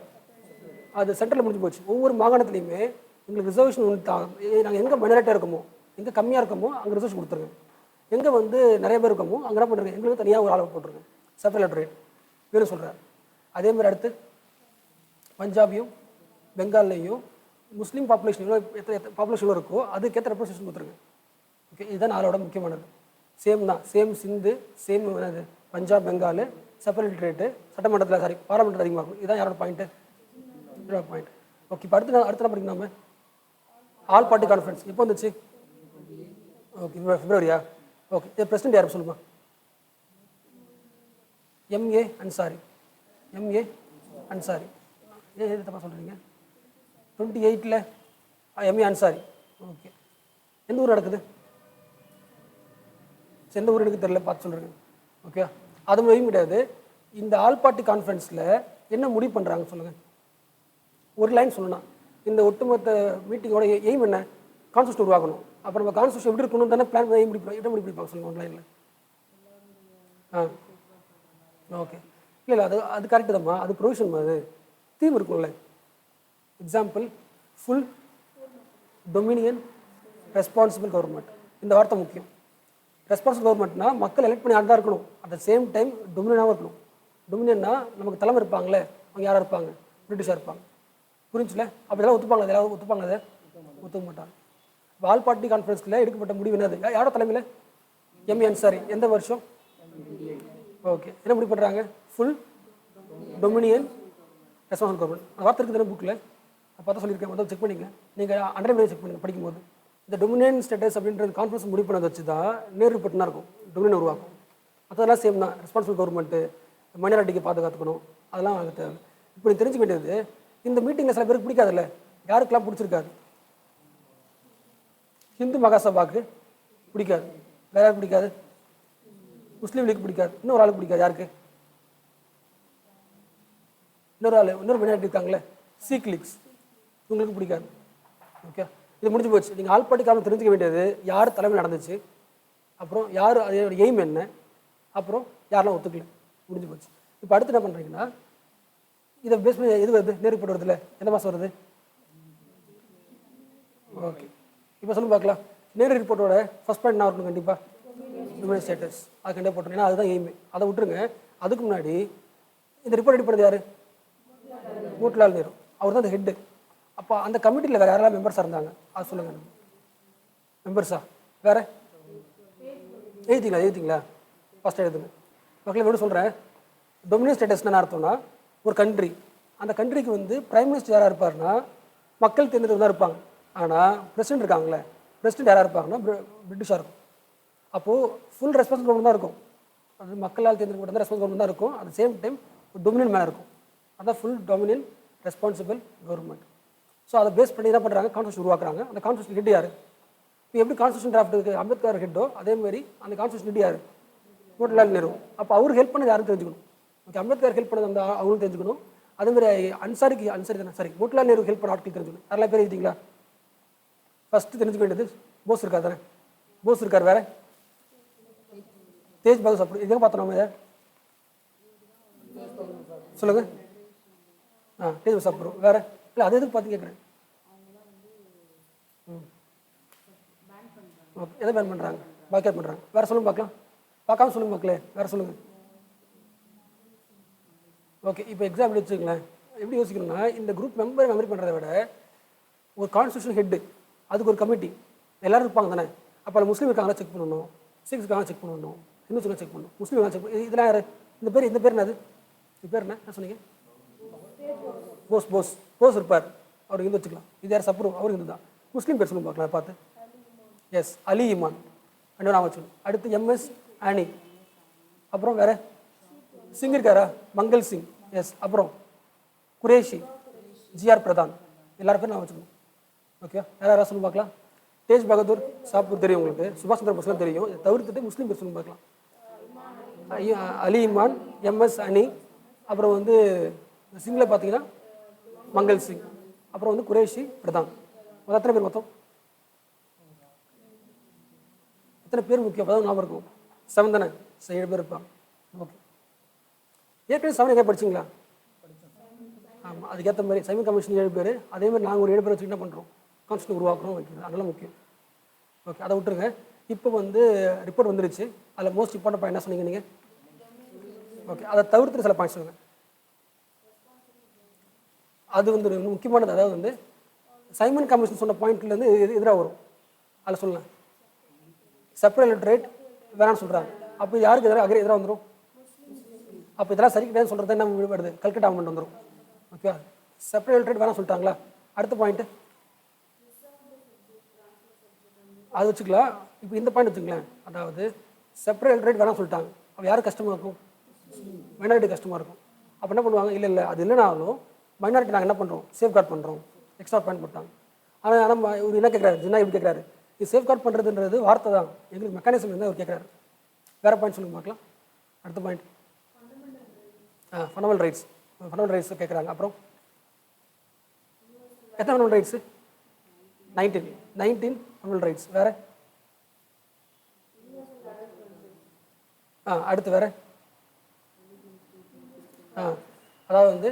அது சென்ட்ரலில் முடிஞ்சு போச்சு. ஒவ்வொரு மாகாணத்துலேயுமே எங்களுக்கு ரிசர்வேஷன் ஒன்று தான். நாங்கள் எங்கே மைனாரிட்டியாக இருக்கமோ, எங்கே கம்மியாக இருக்கமோ அங்கே ரிசர்வேஷன் கொடுத்துருங்க. எங்கே வந்து நிறைய பேர் இருக்கமோ அங்கே என்ன பண்ணுறேன்? எங்களுக்கு தனியாக ஒரு அளவு போட்டுருங்க. செப்பரேட் ரேட் வேணும் சொல்கிறார். அதேமாதிரி அடுத்து பஞ்சாபையும் பெங்கால்லையும் முஸ்லீம் பாப்புலேஷன் எத்தனை பாப்புலேஷன் இருக்கோ அதுக்கேற்ற ரெப்ரசன்டேஷன் கொடுத்துருங்க. ஓகே, இதுதான் நாளோட முக்கியமானது. சேம் தான். சேம் சிந்து, சேம் என்னது பஞ்சாப், பெங்கால், செப்பரேட் ரேட்டு, சட்டமன்றத்தில் பாராளுமன்றத்தில் அதிகமாக இருக்கும். இதுதான் யாரோட பாயிண்ட்டு? பாயிண்ட். ஓகே, இப்போ அடுத்த படிக்கணும் நம்ம ஆல் பார்ட்டி கான்ஃபரன்ஸ் எப்போ வந்துச்சு? ஓகே, பிப்ரவரியா? ஓகே, இது பிரசிடென்ட் யார் சொல்லுமா? எம்ஏ அன்சாரி. எம்ஏ அன்சாரி. ஏன் எது தப்பா சொல்கிறீங்க? 28ல் எம்ஏ அன்சாரி. ஓகே, எந்த ஊர் நடக்குது? எந்த ஊர் எனக்கு தெரியல, பார்த்து சொல்கிறேங்க. ஓகே, அது முடியும் கிடையாது. இந்த ஆல் பார்ட்டி கான்ஃபரன்ஸில் என்ன முடிவு பண்ணுறாங்க சொல்லுங்கள். ஒரு லைன் சொல்லணும். இந்த ஒட்டுமொத்த மீட்டிங்கோட எய்ம் என்ன? கான்ஸ்டியூஷன் உருவாக்கணும். அப்போ நம்ம கான்ஸ்டியூஷன் எப்படி இருக்கணும் தானே பிளான் பண்ணி முடிப்பாங்க சொல்லுங்கள் ஒரு லைனில். ஓகே, இல்லை அது கரெக்டு தான்மா. அது ப்ரொவிஷன் அது தீம் இருக்கும்ல. Example full Dominion responsible government. இந்த வார்த்தை முக்கியம். ரெஸ்பான்சிபிள் கவர்மெண்ட்னா மக்கள் எலெக்ட் பண்ணி தான் இருக்கணும். அட் த சேம் டைம் டொமினியனாகவும் இருக்கணும். டொமினியன்னா நமக்கு தலைமை இருப்பாங்களே, அவங்க யாராக இருப்பாங்க? பிரிட்டிஷாக இருப்பாங்க. புரிஞ்சுல? அப்போ இதெல்லாம் ஒத்துப்பாங்க. இதெல்லாம் ஒத்துப்பாங்க. அதை ஒத்துக்க மாட்டாங்க. ஆல் பார்ட்டி கான்ஃபரன்ஸில் எடுக்கப்பட்ட முடிவு என்னது? யாரோட தலைமையில்? எம்ஏ அன்சாரி. எந்த வருஷம்? ஓகே, என்ன முடிவு பண்ணுறாங்க? Full Dominion responsible government. அந்த வார்த்தை இருக்குது புக்கில். அப்போ தான் சொல்லியிருக்கேன். முதல்ல செக் பண்ணிங்க. நீங்கள் அண்டர்லைன் செக் பண்ணுங்கள் படிக்கும்போது. இந்த டொமினியன் ஸ்டேட்டஸ் அப்படின்றது கான்ஃபரன்ஸ் முடிவு பண்ணதை வச்சு தான் நேரு ரிப்போர்ட் தான் இருக்கும். டொமினியன் உருவாக்கும். அதெல்லாம் சேம் தான். ரெஸ்பான்சிபிள் கவர்மெண்ட்டு, மைனாரிட்டிக்கு பாதுகாத்துக்கணும், அதெல்லாம் அது தேவை. இப்போ நீ தெரிஞ்சுக்க வேண்டியது, இந்த மீட்டிங்கில் சில பேருக்கு பிடிக்காதுல்ல. யாருக்கெல்லாம் பிடிச்சிருக்காது? ஹிந்து மகாசபாவுக்கு பிடிக்காது. வேற யாருக்கு பிடிக்காது? முஸ்லீம் லீக் பிடிக்காது. இன்னொரு ஆளுக்கு பிடிக்காது. யாருக்கு? இன்னொரு மைனாரிட்டி இருக்காங்களே, சீக் லீக்ஸ், உங்களுக்கு பிடிக்காது. ஓகே, இது முடிஞ்சு போச்சு. நீங்கள் ஆல் பார்ட்டி காரணம் தெரிஞ்சுக்க வேண்டியது யார் தலைமை நடந்துச்சு, அப்புறம் யார் அதோட எய்ம் என்ன, அப்புறம் யாரெல்லாம் ஒத்துக்கல, முடிஞ்சு போச்சு. இப்போ அடுத்து என்ன பண்ணுறீங்கன்னா இதை பேஸ் பண்ணி எது வருது நேரு ரிப்போர்ட் வருதுல்ல, எந்த மாதம் வருது? ஓகே, இப்போ சொல்லுங்க பார்க்கலாம். நேரு ரிப்போர்ட்டோட ஃபர்ஸ்ட் பாயிண்ட் என்ன இருக்கணும்? கண்டிப்பாக டொமினியன் ஸ்டேட்டஸ். அது கண்டிப்பாக போட்டோம், ஏன்னா அதுதான் எய்மே. அதை விட்டுருங்க. அதுக்கு முன்னாடி இந்த ரிப்போர்ட் ரெடி பண்ணது யார்? மோட்டிலால் நேரு. அவர் தான் அந்த ஹெட்டு. அப்போ அந்த கமிட்டியில் வேறு யாரெல்லாம் மெம்பர்ஸாக இருந்தாங்க அது சொல்லுங்கள். மெம்பர்ஸா வேறு எழுதிங்களா? ஃபஸ்ட் எழுதுங்க. மக்களே எப்படி சொல்கிறேன், டொமினியன் ஸ்டேட்டஸ்னா என்ன அர்த்தம்னா, ஒரு கண்ட்ரி, அந்த கண்ட்ரிக்கு வந்து பிரைம் மினிஸ்டர் யாராக இருப்பார்னா மக்கள் தேர்ந்தெடுத்து தான் இருப்பாங்க. ஆனால் பிரசிடென்ட் இருக்காங்களே, பிரசிடென்ட் யாராக இருப்பாங்கன்னா பிரிட்டிஷாக இருக்கும். அப்போது ஃபுல் ரெஸ்பான்சிபிள் கவர்மெண்ட் தான் இருக்கும். அது மக்களால் தேர்ந்தெடுக்கப்பட்ட ரெஸ்பான்சிபிள் கவர்மெண்ட் தான் இருக்கும். அட் சேம் டைம் டொமினியன் மேலே இருக்கும். அதான் full Dominion responsible government. So அதை பேஸ் பண்ணி என்ன பண்ணுறாங்க, கான்ஸ்டியூஷன் உருவாக்குறாங்க. அந்த கான்ஸ்டியூஷன் ஹெட் யார்? இப்போ எப்படி கான்ஸ்டியூஷன் டிராஃப்ட்டுக்கு அம்பேத்கர் ஹெட்டோ அதேமாதிரி அந்த கான்ஸ்டியூஷன் ஹெட் யார்? மோட்டிலால் நேரு. அப்போ அவருக்கு ஹெல்ப் பண்ணது யாரும் தெரிஞ்சுக்கணும். ஓகே, அம்பேத்கர் ஹெல்ப் பண்ணது அந்த அவங்களும் தெரிஞ்சுக்கணும். அதேமாதிரி மோட்டிலால் நேரு ஹெல்ப் பண்ண ஆட்கள் தெரிஞ்சுக்கணும். யாரெல்லாம் பேர் எழுதிங்களா? ஃபஸ்ட்டு தெரிஞ்சுக்க வேண்டியது போஸ் இருக்கார் தானே? போஸ் இருக்கார். வேறு தேஜ் பகதூர் சப்ரு. இதுக்கு பார்த்தோம் நம்ம. இதை சொல்லுங்கள். தேஜ் பகதூர் சப்ரு. வேறு இல்லை, அது எதுக்கு பார்த்து கேட்குறேன். ஓகே, எதை பேன் பண்ணுறாங்க? பாய்காட் பண்ணுறாங்க. வேறு சொல்லுங்க பார்க்கலாம். பார்க்காம சொல்லுங்க மக்களே, வேறு சொல்லுங்கள். ஓகே, இப்போ எக்ஸாம்பிள் வச்சுக்கங்களேன். எப்படி யோசிக்கணும்னா, இந்த குரூப் மெமரி பண்ணுறதை விட ஒரு கான்ஸ்டியூஷன் ஹெட்டு, அதுக்கு ஒரு கமிட்டி, எல்லோரும் இருப்பாங்க தானே. அப்போ அதில் முஸ்லீம் இருக்காங்களா செக் பண்ணணும், சிக்ஸ் இருக்காங்களா செக் பண்ணணும், ஹிந்துஸ் செக் பண்ணணும், முஸ்லீம் செக் பண்ணணும். இதெல்லாம் யார்? இந்த பேர் என்னது? இது பேர் என்ன சொன்னீங்க? போஸ் இருப்பார், அவர் இருந்து வச்சுக்கலாம். இது யார்? சப்ரு, அவர் இருந்து தான். முஸ்லீம் பேர் சொல்லுங்க பார்க்கலாம் பார்த்து. எஸ், அலி இமான். நான் வச்சுக்கணும். அடுத்து எம்எஸ் ஆனி. அப்புறம் வேறு சிங் இருக்காரா? மங்கள் சிங். எஸ். அப்புறம் குரேஷி, ஜிஆர் பிரதான். எல்லாரும் பேரும் நான் வச்சுக்கணும். ஓகே, யாராவது சொல்லுங்க பார்க்கலாம். தேஜ் பகதூர் சாப்பூர் தெரியும் உங்களுக்கு, சுபாஷ் சந்திர போஸ்லாம் தெரியும். இதை தவிர்த்துட்டு முஸ்லீம் பேர் சொல்லுங்க பார்க்கலாம். அலி இமான், எம்எஸ் அனி, அப்புறம் வந்து சிங்கில் பார்த்தீங்கன்னா மங்கள் சிங், அப்புறம் வந்து குரேஷி பிரதான். எத்தனை பேர் மொத்தம்? எத்தனை பேர் முக்கியம்? அப்போ தான் ஞாபகம் இருக்கும். 7 தானே? 7 பேர் இருப்பாங்க. ஓகே, ஏற்கனவே 7 எங்கே படிச்சிங்களா? ஆமாம், அதுக்கேற்ற மாதிரி சைமன் கமிஷன் 7 பேர், அதே மாதிரி நாங்கள் ஒரு 7 பேர் வச்சு என்ன பண்ணுறோம், கான்ஸ்டியூஷன் உருவாக்குறோம், வைக்கிறது. அதெல்லாம் முக்கியம். ஓகே, அதை விட்டுருங்க. இப்போ வந்து ரிப்போர்ட் வந்துருச்சு. அதில் மோஸ்ட் இம்பார்ட்டன்ட் பாயிண்ட் என்ன சொன்னீங்க நீங்கள்? ஓகே, அதை தவிர்த்து சில பாயிண்ட் சொல்லுங்கள். அது வந்து ஒரு முக்கியமானது. அதாவது வந்து சைமன் கமிஷன் சொன்ன பாயிண்ட்லேருந்து எதிராக வரும். அதில் சொல்லலாம் செப்பரேட் எலக்டரேட் வேணான்னு சொல்கிறாங்க. அப்போ யாருக்கு எதிராக வந்துடும்? அப்போ இதெல்லாம் சரி கிடையாது சொல்கிறது என்ன வருது? கல்கட்டா அமெண்ட்மெண்ட் வந்துடும். ஓகே, செப்பரேட் எலக்டரேட் வேணாம் சொல்லிட்டாங்களா? அடுத்த பாயிண்ட்டு அது வச்சுக்கலாம். இப்போ இந்த பாயிண்ட் வச்சுக்கலாம். அதாவது செப்பரேட் எலக்டரேட் வேணாம் சொல்லிட்டாங்க. அப்போ யாருக்கு கஷ்டமாக இருக்கும்? மைனாரிட்டி கஷ்டமாக இருக்கும். அப்போ என்ன பண்ணுவாங்க? இல்லை அது இல்லைனாலும் மைனாரிட்டி நாங்கள் என்ன பண்ணுறோம், சேஃப்கார்ட் பண்ணுறோம். எக்ஸ்ட்ரா பாயிண்ட் போட்டாங்க. ஆனால் நம்ம இவர் என்ன கேட்குறாரு, ஜின்னா எப்படி கேட்குறாரு, இது சேஃப்கார்ட் பண்ணுறதுன்றது வார்த்தை தான், எங்களுக்கு மெக்கானிசம் இருந்தால் அவர் கேட்குறாரு. வேறு பாயிண்ட் சொல்லுங்க பார்க்கலாம். அடுத்த பாயிண்ட் ஃபண்டமெண்டல் ரைட்ஸ் கேட்குறாங்க. அப்புறம் எத்தனை ஃபண்டமெண்டல் ரைட்ஸு? 19 fundamental rights. வேறு அடுத்து வேறு அதாவது வந்து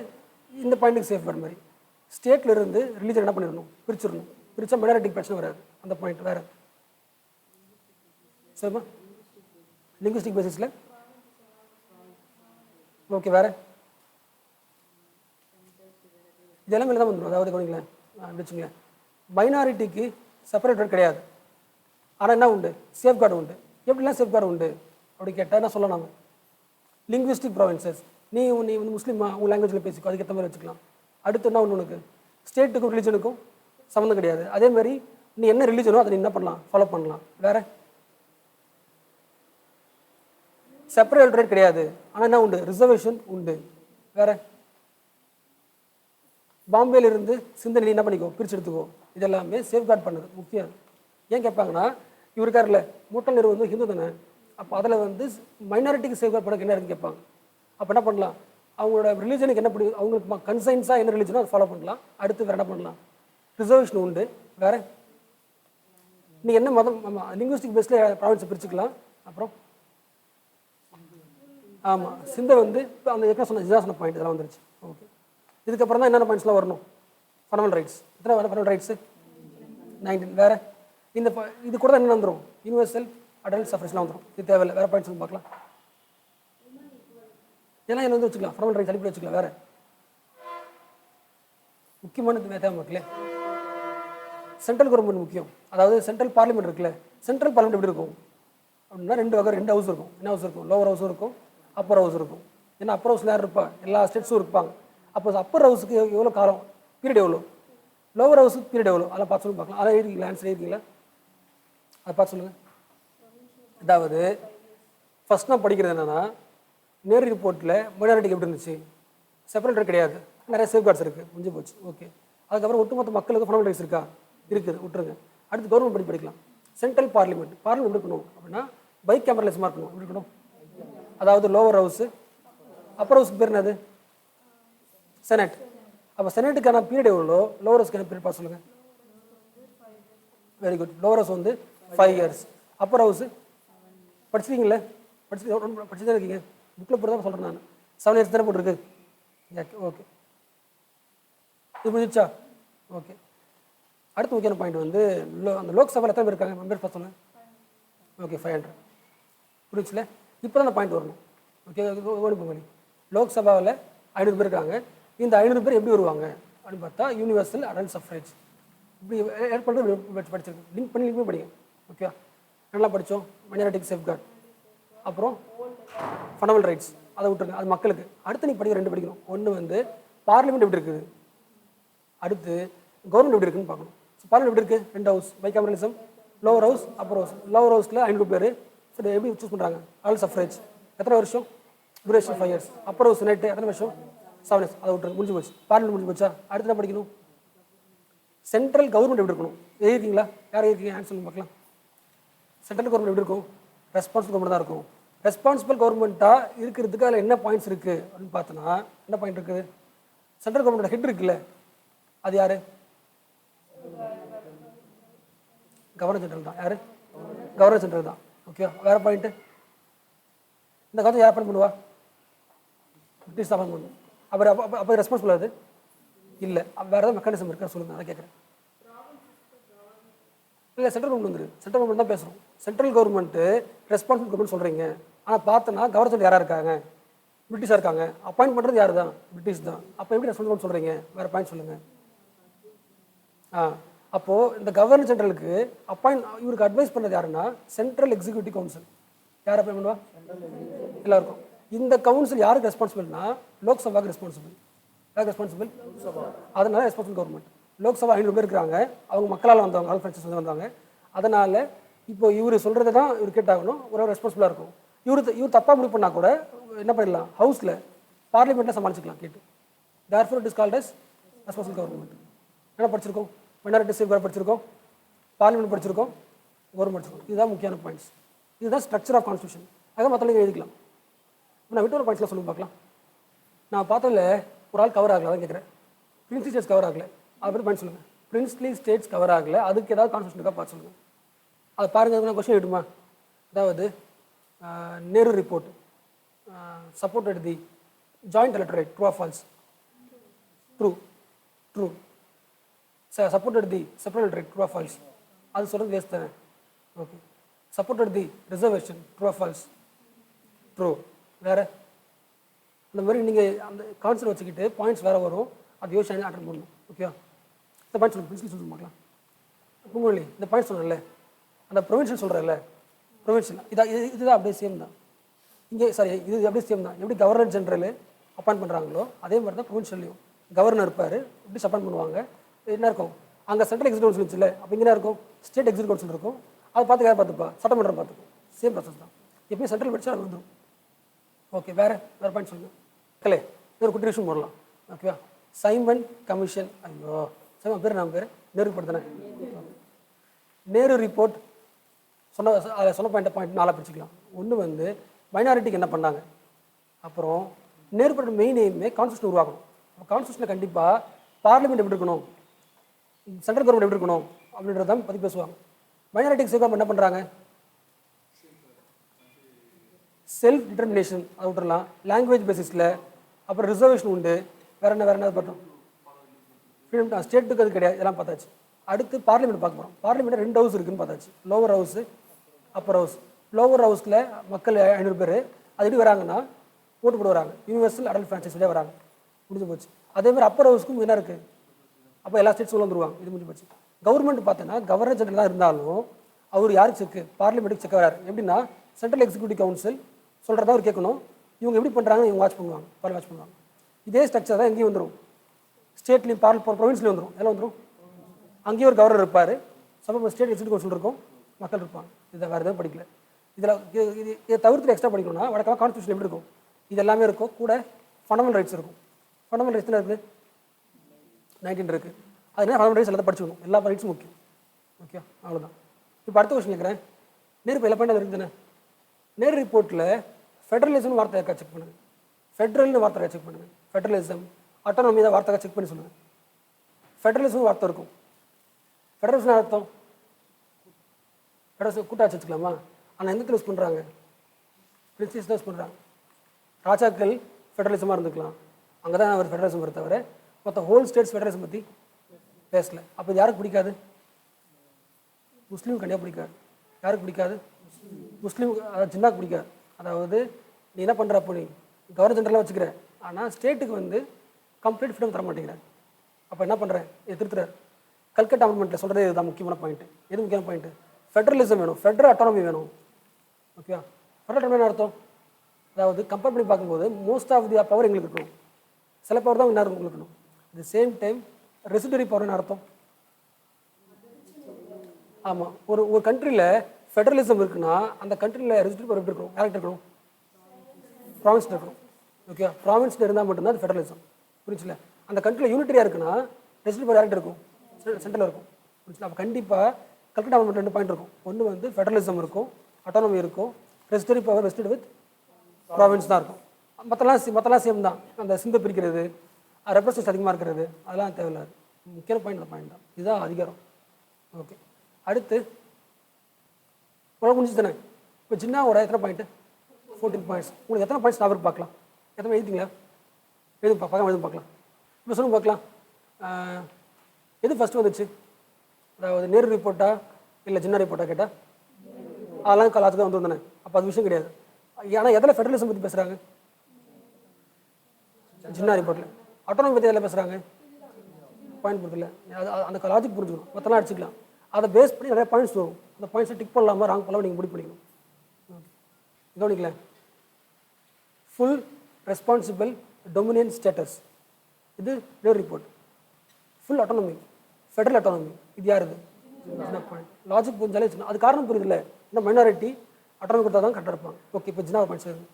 இந்த பாயிண்ட்டுக்கு சேஃப்கார்ட் மாதிரி ஸ்டேட்டில் இருந்து ரிலீஜன் என்ன பண்ணிடணும், பிரிச்சிடணும். பிரித்தா மைனாரிட்டிக்கு பிரச்சனை வராது. அந்த பாயிண்ட் வேறு. சரிம்மா, லிங்குவிஸ்டிக் பேசிஸில். ஓகே, வேறு இதெல்லாம் மேலே தான் வந்துடும். அதாவது கவனிங்களேன், வச்சுங்களேன், மைனாரிட்டிக்கு செப்பரேட் கிடையாது. ஆனால் என்ன உண்டு? சேஃப்கார்டு உண்டு. எப்படிலாம் சேஃப்கார்டு உண்டு அப்படி கேட்டால் என்ன சொல்லலாம்? நம்ம லிங்குவிஸ்டிக் ப்ராவின்சஸ், நீ வந்து முஸ்லீமா உங்கள் லாங்குவேஜில் பேசிக்கோ, அதுக்கேற்ற மாதிரி வச்சுக்கலாம். அடுத்து என்ன ஒன்று, உனக்கு ஸ்டேட்டுக்கும் ரிலீஜனுக்கும் சம்மந்தம் கிடையாது. அதேமாதிரி நீ என்ன ரிலீஜனோ அதை நீ என்ன பண்ணலாம், ஃபாலோ பண்ணலாம். வேறு செப்பரேட் எலக்டரேட் கிடையாது. ஆனால் என்ன உண்டு? ரிசர்வேஷன் உண்டு. வேறு பாம்பேலிருந்து சிந்தனை என்ன பண்ணிக்கோ, பிரித்து எடுத்துக்கோ. இதெல்லாமே சேஃப்கார்ட் பண்ணது முக்கியம். ஏன் கேட்பாங்கன்னா, இவருக்காரில்ல மோட்டிலால் நேரு வந்து ஹிந்து தானே, அப்போ அதில் வந்து மைனாரிட்டிக்கு சேஃப்கார்ட் பண்ண என்ன இருக்குன்னு கேட்பாங்க. அப்போ என்ன பண்ணலாம், அவங்களோட ரிலீஜனுக்கு என்ன பிடிக்கும், அவங்களுக்கு கன்சைன்ஸாக என்ன ரிலீஜனோ அதை ஃபாலோ பண்ணலாம். அடுத்து வேறு என்ன பண்ணலாம்? ரிசர்வேஷன் உண்டு. வேறு நீ என்ன மதம், லிங்குவிஸ்டிக் பேஸில் ப்ராவின்ஸை பிரிச்சுக்கலாம். அப்புறம் ஆமாம், சிந்தை வந்து இப்போ அந்த ஏற்கனவே சொன்ன பாயிண்ட் இதெல்லாம் வந்துருச்சு. ஓகே, இதுக்கப்புறம் தான் என்னென்ன பாயிண்ட்ஸ்லாம் வரணும்? Fundamental rights. எத்தனை ஃபண்டமெண்டல் ரைட்ஸு? 19. வேறு இந்த இது கூட தான் என்ன வந்துடும்? யூனிவர்சல் அடல்ட் சஃப்ரேஜ்லாம் வந்துடும். இது தேவையில்லை. வேறு பாயிண்ட்ஸ் பார்க்கலாம். ஏன்னா என்ன வந்து வச்சுக்கலாம், ஃபண்டமெண்டல் ரைட்ஸ் அடிப்படை வச்சுக்கலாம். வேறு முக்கியமானது தேவை மக்களே, சென்ட்ரல் கவர்மெண்ட் முக்கியம். அதாவது சென்ட்ரல் பார்லிமெண்ட் இருக்குல்ல, சென்ட்ரல் பார்லிமெண்ட் எப்படி இருக்கும் அப்படின்னா ரெண்டு ஹவுஸ் இருக்கும். என்ன ஹவுஸ் இருக்கும்? லோவர் ஹவுஸும் இருக்கும், அப்பர் ஹவுஸ் இருக்கும். ஏன்னா அப்பர் ஹவுஸில் யார் இருப்பா? எல்லா ஸ்டேட்ஸும் இருப்பாங்க. அப்போ அப்பர் ஹவுஸுக்கு எவ்வளோ காலம் பீரியட் எவ்வளோ, லோவர் ஹவுஸுக்கு பீரியட் எவ்வளோ, அதெல்லாம் பார்த்து சொல்லி பார்க்கலாம். அதெல்லாம் எழுதிங்களா? ஆன்சர் எழுதிங்களா? அதை பார்த்து சொல்லுங்கள். அதாவது ஃபஸ்ட் நான் படிக்கிறது என்னென்னா, நேரு ரிப்போர்ட்டில் மைனாரிட்டிக்கு எப்படி இருந்துச்சு? செப்பரேட்டர் கிடையாது, நிறைய சேஃப்கார்ட்ஸ் இருக்குது, முடிஞ்சு போச்சு. ஓகே. அதுக்கப்புறம் ஒட்டுமொத்த மக்களுக்கு ஃபண்டமெண்டல் ரைட்ஸ் இருக்கா? இருக்குது, விட்டுருங்க. அடுத்து கவர்மெண்ட் படிக்கலாம். சென்ட்ரல் பார்லிமெண்ட் எப்படி இருக்கணும் அப்படின்னா பை கேமரலிசமாக இருக்கணும். எப்படி இருக்கணும்? அதாவது லோவர் ஹவுஸு, அப்பர் ஹவுஸுக்கு பேர் என்னது? செனட். அப்போ செனட்டுக்கான பீரியட் எவ்வளோ, லோவர் ஹவுஸ்க்கான பீரியட் பார்த்து சொல்லுங்கள். Very good. லோவர் ஹவுஸ் வந்து 5 years, அப்பர் ஹவுஸு படிச்சிருக்கீங்களே, படிச்சு தான் இருக்கீங்க, புக்கில் போட்டு தான் சொல்கிறேன் நான். 7 years தானே போட்டிருக்கு. ஓகே, இது புரிஞ்சிச்சா? ஓகே. அடுத்த முக்கியமான பாயிண்ட் வந்து அந்த லோக்சபாவில் எத்தனை பேர் இருக்காங்க? மெம்பர்ஸ் பார்த்து சொல்லுங்கள். ஓகே, 500. புரிஞ்சுல? இப்போ தான் அந்த பாயிண்ட் வரணும். ஓகே, ஓடிப்போங்க. லோக்சபாவில் 500 பேர் இருக்காங்க. இந்த 500 பேர் எப்படி வருவாங்க அப்படின்னு பார்த்தா யூனிவர்சல் அடல்ட் சஃப்ரேஜ் இப்படி ஏட் பண்ணுறது படிச்சிருக்கு. லிங்க் பண்ணி படிங்க. ஓகே, நல்லா படித்தோம். மைனாரிட்டிக்கு சேஃப்கார்ட், அப்புறம் ஃபண்டமெண்டல் ரைட்ஸ், அதை விட்டுருங்க, அது மக்களுக்கு. அடுத்து நீ படிக்க 2 படிக்கணும். ஒன்று வந்து பார்லிமெண்ட் எப்படி இருக்குது, அடுத்து கவர்மெண்ட் எப்படி இருக்குன்னு பார்க்கணும். ஸோ பார்லிமெண்ட் எப்படி இருக்குது? 2 house, bicameralism, lower house, upper house. Lower ஹவுஸில் 500 பேர். சரி, எப்படி சூஸ் பண்ணுறாங்க? அடல்ட் சஃப்ரேஜ் எத்தனை வருஷம்? Duration 5 years. Appar house night எத்தனை வருஷம்? 7 years. அதை விட்டுருக்கு, முடிஞ்சு போச்சு. பார்லிமெண்ட் முடிஞ்சு போச்சா? அடுத்து என்ன படிக்கணும்? சென்ட்ரல் கவர்மெண்ட் எப்படி இருக்கணும்? எழுதிருக்கீங்களா? யார் எழுதிருக்கீங்க? ஆன்சர் பார்க்கலாம். சென்ட்ரல் கவர்மெண்ட் எப்படி இருக்கும்? ரெஸ்பான்சிபிள் கவர்மெண்ட் தான் இருக்கும். ரெஸ்பான்சிபிள் கவர்மெண்ட்டாக இருக்கிறதுக்கு அதில் என்ன பாயிண்ட்ஸ் இருக்குது அப்படின்னு பார்த்தோன்னா, என்ன பாயிண்ட் இருக்குது? சென்ட்ரல் கவர்மெண்டோட ஹெட் இருக்குல்ல, அது யார்? கவர்னர் ஜெனரல் தான். யார்? கவர்னர் ஜெனரல் தான். ஓகே, வேறு பாயிண்ட்டு? இந்த காலத்தில் யார் அப்பாயின்ட் பண்ணுவா? பிரிட்டிஷ் தான் அப்பாயின்ட் பண்ணுவோம். அப்போ ரெஸ்பான்சிபிள் அது இல்லை. வேறு ஏதாவது மெக்கானிசம் இருக்கா சொல்லுங்கள், அதை கேட்குறேன். இல்லை, சென்ட்ரல் கவர்மெண்ட் வந்துரு. சென்ட்ரல் கவர்மெண்ட் தான் பேசுகிறோம். சென்ட்ரல் கவர்மெண்ட்டு ரெஸ்பான்சிபிள் கவர்மெண்ட் சொல்கிறீங்க. ஆனால் பார்த்தோன்னா கவர்னர் யாராக இருக்காங்க? பிரிட்டிஷாக இருக்காங்க. அப்பாயின்ட் பண்ணுறது யார் தான்? பிரிட்டிஷ் தான். அப்போ எப்படி ரெஸ்பான்சிபிள் சொல்கிறீங்க? வேறு பாயிண்ட் சொல்லுங்கள். அப்போது இந்த கவர்னர் ஜெனரலுக்கு இவருக்கு அட்வைஸ் பண்ணது யாருன்னா சென்ட்ரல் எக்ஸிக்யூட்டிவ் கவுன்சில். யார் அப்பாயின்ட் பண்ணுவா? எல்லாருக்கும். இந்த கவுன்சில் யாருக்கு ரெஸ்பான்சிபிள்னா லோக்சபாவுக்கு ரெஸ்பான்சிபிள். யாருக்கு ரெஸ்பான்சிபிள்? அதனால ரெஸ்பான்சிபிள் கவர்மெண்ட். லோக்சபா 500 பேர் இருக்கிறாங்க. அவங்க மக்களால் வந்தவங்க, ஆல் ஃப்ரெண்ட்ஸ் வந்தாங்க. அதனால் இப்போ இவர் சொல்கிறது தான் இவர் கேட்டாகணும். ஒரு ரெஸ்பான்சிபிளாக இருக்கும். இவர் தப்பாக முடிவு பண்ணால் கூட என்ன பண்ணிடலாம்? ஹவுஸில் பார்லிமெண்ட்டில் சமாளிச்சிக்கலாம் கேட்டு. Therefore it is called as responsible government. என்ன படிச்சிருக்கோம்? மைனாரிட்டி சேஃப்கார்ட் படிச்சிருக்கோம், பார்லிமெண்ட் படிச்சிருக்கோம், கவர்மெண்ட் படிச்சிருக்கோம். இதுதான் முக்கியமான பாயிண்ட்ஸ். இதுதான் ஸ்ட்ரக்சர் ஆஃப் கான்ஸ்டியூஷன். அதான் மற்றவங்க எழுதிக்கலாம். நான் விட்டு ஒரு பாயிண்ட்ஸில் சொல்லுங்க பார்க்கலாம். நான் பார்த்ததில் ஒரு ஆள் கவர் ஆகலை, அதான் கேட்குறேன். பிரின்ஸ்லி ஸ்டேட்ஸ் கவர் ஆகலை, அதை பற்றி பாயிண்ட் சொல்லுங்கள். பிரின்ஸ்லி ஸ்டேட்ஸ் கவர் ஆகலை, அதுக்கு ஏதாவது கான்ஸ்டியூஷன் இருக்கா பார்த்து சொல்லுங்கள். அதை பாருங்கள், கொஸ்டின் எடுமா. அதாவது Nehru report supported the joint electorate, true or false? True. Supported the separate electorate, true or false? அது சொல்கிறது வேஸ்ட் தானே. Okay. Supported the reservation, true or false? True. வேறு அந்த மாதிரி நீங்கள் அந்த கான்செப்ட் வச்சுக்கிட்டு பாயிண்ட்ஸ் வேறு வரும், அது யோசிச்சு அட்டன் பண்ணணும். ஓகே, இந்த பாயிண்ட் சொல்லுங்கள். பிரின்சிபல் சொல்ல பார்க்கலாம். பூங்கொழி, இந்த பாயிண்ட் சொன்னேன்ல, அந்த ப்ரொவின்ஷியல் சொல்கிறேன்ல, ப்ரொவின்ஷியல் இதுதான் அப்படியே சேம் தான். இங்கே இது அப்படியே சேம் தான். எப்படி கவர்னர் ஜெனரல் அப்பாயிண்ட் பண்ணுறாங்களோ அதே மாதிரி தான் ப்ரொவின்ஷியல்லையும் கவர்னர் இருப்பார், எப்படி அப்பாயிண்ட் பண்ணுவாங்க. என்ன இருக்கும்? அங்கே சென்ட்ரல் எக்ஸிக்யூட்டிவ் கவுன்சில் இருந்துச்சுல்ல, அப்போ இங்கே இருக்கும் ஸ்டேட் எக்ஸிக்யூட்டிவ் கவுன்சில் இருக்கும். அதை பார்த்து யார் பார்த்துப்பா? சட்டமன்றம் பார்த்துக்கும். சேம் ப்ராசஸ் தான். எப்பயும் சென்ட்ரல் படித்தா அது வந்துடும். ஓகே, வேறு பாயிண்ட் சொல்லுங்கள். மக்களே, ஒரு குட்டி விஷயம் போடலாம். ஓகேவா? Simon commission. ஐயோ, சைமன் பேர் நம்ம பேர் நேரு ரிப்போர்ட் தானே. நேரு ரிப்போர்ட் அதில் சொன்ன பாயிண்ட் 4 பிடிச்சிக்கலாம். ஒன்று வந்து மைனாரிட்டிக்கு என்ன பண்ணாங்க, அப்புறம் நேரு ரிப்போர்ட் மெயின் எய்மே கான்ஸ்டியூஷன் உருவாக்கணும். கான்ஸ்டியூஷனில் கண்டிப்பாக பார்லிமெண்ட் எப்படி இருக்கணும், சென்ட்ரல் கவர்மெண்ட் எப்படி இருக்கணும் அப்படின்றத பற்றி பேசுவாங்க. மைனாரிட்டிக்கு சேஃப்கார்ட் என்ன பண்ணுறாங்க? செல்ஃப் டிட்டர்மினேஷன், அதை விட்டுறலாம். லாங்குவேஜ் பேசிஸில், அப்புறம் ரிசர்வேஷன் உண்டு, வேறு என்ன பார்த்தோம்? ஃப்ரீடம் ஸ்டேட்டுக்கு அது கிடையாது, இதெல்லாம் பார்த்தாச்சு. அடுத்து பார்லிமெண்ட் பார்க்க போகிறோம். பார்லிமெண்ட் 2 ஹவுஸ் இருக்குதுன்னு பார்த்தாச்சு, lower house Appar house. Lower ஹவுஸில் மக்கள் 500 பேர். அது எப்படி வராங்கன்னா ஓட்டு போட்டு வராங்க, யூனிவர்சல் அடல்ட் ஃப்ரான்ச்சைஸிலே வராங்க, முடிஞ்சு போச்சு. அதேமாதிரி அப்பர் ஹவுஸ்க்கும் என்ன இருக்குது, அப்போ எல்லா ஸ்டேட்ஸும் வந்துருவாங்க, இது முடிஞ்சு போச்சு. கவர்மெண்ட் பார்த்தோன்னா கவர்னர் ஜெனரலாக இருந்தாலும் அவர் யாருக்கு செக்கு, பார்லிமெண்ட்டுக்கு செக் வராரு. எப்படின்னா சென்ட்ரல் எக்ஸிக்யூட்டிவ் கவுன்சில் சொல்கிறதா அவர் கேட்கணும், இவங்க எப்படி பண்ணுறாங்க இவங்க வாட்ச் பண்ணுவாங்க, வாட்ச் பண்ணுவாங்க. இதே ஸ்ட்ரக்சர் தான் எங்கேயும் வந்துடும், ஸ்டேட்லேயும் ப்ரொவின்ஸ்லேயும் வந்துடும், எல்லாம் வந்துடும். அங்கேயும் ஒரு கவர்னர் இருப்பார், சப்போஸ் ஸ்டேட் எக்ஸிக்யூட்டிவ் கவுன்சில் இருக்கும், மக்கள் இருப்பாங்க. இதை வேறு எதுவும் படிக்கல. இதில் இதை தவிர்த்து எக்ஸ்ட்ரா படிக்கணும்னா வழக்கமாக கான்ஸ்டியூஷன் எப்படி இருக்கும், இது எல்லாமே இருக்கும், கூட ஃபண்டமெண்டல் ரைட்ஸ் இருக்கும். ஃபண்டமெண்டல் ரைட்ஸ் இருக்குது 19 இருக்குது. அதனால ஃபண்டமெண்டல் ரைட்ஸ் எல்லாத்தையும் படிச்சுக்கணும், எல்லா ரைட்ஸும் முக்கியம். ஓகே, அவ்வளோதான். இப்போ அடுத்த கொஸ்டின் கேட்குறேன். நேரு எல்லா பாயிண்ட் இருக்குதுன்னு நேரு ரிப்போர்ட்டில் ஃபெடரலிசம்னு வார்த்தை செக் பண்ணுங்கள், ஃபெட்ரல்னு வார்த்தை செக் பண்ணுங்கள், ஃபெடரலிசம் அட்டானமி தான் வார்த்தை செக் பண்ணி சொல்லுங்கள். ஃபெடரலிசம் வார்த்தை இருக்கும். ஃபெடரலிசம் அர்த்தம் ஃபெடரலிசம் கூட்டாட்சி வச்சுக்கலாமா? ஆனால் எந்த யூஸ் பண்ணுறாங்க, பிரின்சிஸ் தான் யூஸ் பண்ணுறாங்க. ராஜாக்கள் ஃபெடரலிசமாக இருந்துக்கலாம், அங்கே தான் அவர் ஃபெடரலிசம் வர தவிர மற்ற ஹோல் ஸ்டேட்ஸ் ஃபெடரலிசம் பற்றி பேசல. அப்போ இது யாருக்கு பிடிக்காது? முஸ்லீம் கண்டிப்பாக பிடிக்காது. யாருக்கு பிடிக்காது? முஸ்லீம், அதாவது ஜின்னாக்கு பிடிக்காது. அதாவது நீ என்ன பண்ணுற, அப்போ நீ கவர்னர் ஜெனரலாக வச்சுக்கிற, ஆனால் ஸ்டேட்டுக்கு வந்து கம்ப்ளீட் ஃப்ரீடம் தர மாட்டேங்கிறேன். அப்போ என்ன பண்ணுறேன், இது திருத்துறாரு. கல்கட்டா அமெண்ட்மெண்ட்டில் சொல்கிறது இதுதான் முக்கியமான பாயிண்ட்டு. எது முக்கியமான பாயிண்ட்டு? ஃபெடரலிசம் வேணும், ஃபெடரல் அட்டானமி வேணும். ஓகே, ஃபெடரல் அட்டானமி அர்த்தம், அதாவது கம்பேர் பண்ணி பார்க்கும்போது மோஸ்ட் ஆஃப் தி பவர் எங்களுக்கு இருக்கணும், சில பவர் தான் என்ன உங்களுக்கு இருக்கணும். அட் சேம் டைம் ரெசிடரி பவர்னு அர்த்தம். ஆமாம், ஒரு கண்ட்ரியில் ஃபெடரலிசம் இருக்குன்னா அந்த கண்ட்ரியில் ரெசிடரி பவர் எப்படி இருக்கணும், யார்கிட்ட இருக்கணும்? ப்ராவின்ஸில் இருக்கணும். ஓகே, ப்ராவின்ஸில் இருந்தால் மட்டும்தான் அது ஃபெடரலிசம். புரிஞ்சுல? அந்த கண்ட்ரியில் யூனிட்டரியாக இருக்குன்னா ரெசிடரி பவர் யார்கிட்ட இருக்கும்? சென்ட்ரலில் இருக்கும். புரிஞ்சுல? அப்போ கண்டிப்பாக கல்கட்டா அமெண்ட்மெண்ட் 2 பாயிண்ட் இருக்கும். ஒன்று வந்து ஃபெடரலிசம் இருக்கும், அட்டானமி இருக்கும், residuary power rested with province தான் இருக்கும். மற்றெல்லாம் சேம் தான். அந்த சிந்தை பிரிக்கிறது, ரெப்ரசன்ஸ் அதிகமாக இருக்கிறது, அதெல்லாம் தேவையில்லாது. முக்கியமான பாயிண்ட் அந்த பாயிண்ட் தான், இதுதான் அதிகாரம். ஓகே, அடுத்து உலகம் முடிஞ்சு தானே. இப்போ ஜின்னாவோட எத்தனை பாயிண்ட்டு? 14 பாயிண்ட்ஸ். உங்களுக்கு எத்தனை பாயிண்ட்ஸ் ஞாபகம் பார்க்கலாம்? எத்தனை எழுதிங்களா? எதுவும் பார்க்கலாம். இப்போ சொல்லுங்க பார்க்கலாம். எது ஃபஸ்ட்டு வந்துச்சு, அதாவது நேரு ரிப்போர்ட்டா இல்லை ஜின்னா ரிப்போர்ட்டா கேட்டால் அதெல்லாம் காலத்துக்கு வந்து வந்தானே. அப்போ அது விஷயம் கிடையாது. ஆனால் எதில் ஃபெடரலிசம் பற்றி பேசுகிறாங்க? ஜின்னா ரிப்போர்ட்டில். அட்டானமி பற்றி எதில் பேசுகிறாங்க? பாயிண்ட் பொறுத்தில்ல, அது அந்த லாஜிக் புரிஞ்சுக்கணும், மற்றெல்லாம் அடிச்சுக்கலாம். அதை பேஸ் பண்ணி நிறைய பாயிண்ட்ஸ் வரும். அந்த பாயிண்ட்ஸை டிக் பண்ணலாமா ராங் பண்ணலாமா நீங்கள் முடிவு பண்ணிக்கணும். கவனிக்கல. ஃபுல் ரெஸ்பான்சிபிள் டொமினியன் ஸ்டேட்டஸ், இது Nehru report. Full autonomy, federal autonomy, இது யார்? இது பாயிண்ட். லாஜிக் புரிஞ்சாலே அது காரணம் புரியுதில்ல. இன்னும் மைனாரிட்டி அட்டானமி கொடுத்தா தான் கரெக்டாக இருப்பாங்க. ஓகே, இப்போ ஜின்னா பாயிண்ட்ஸ் வருது.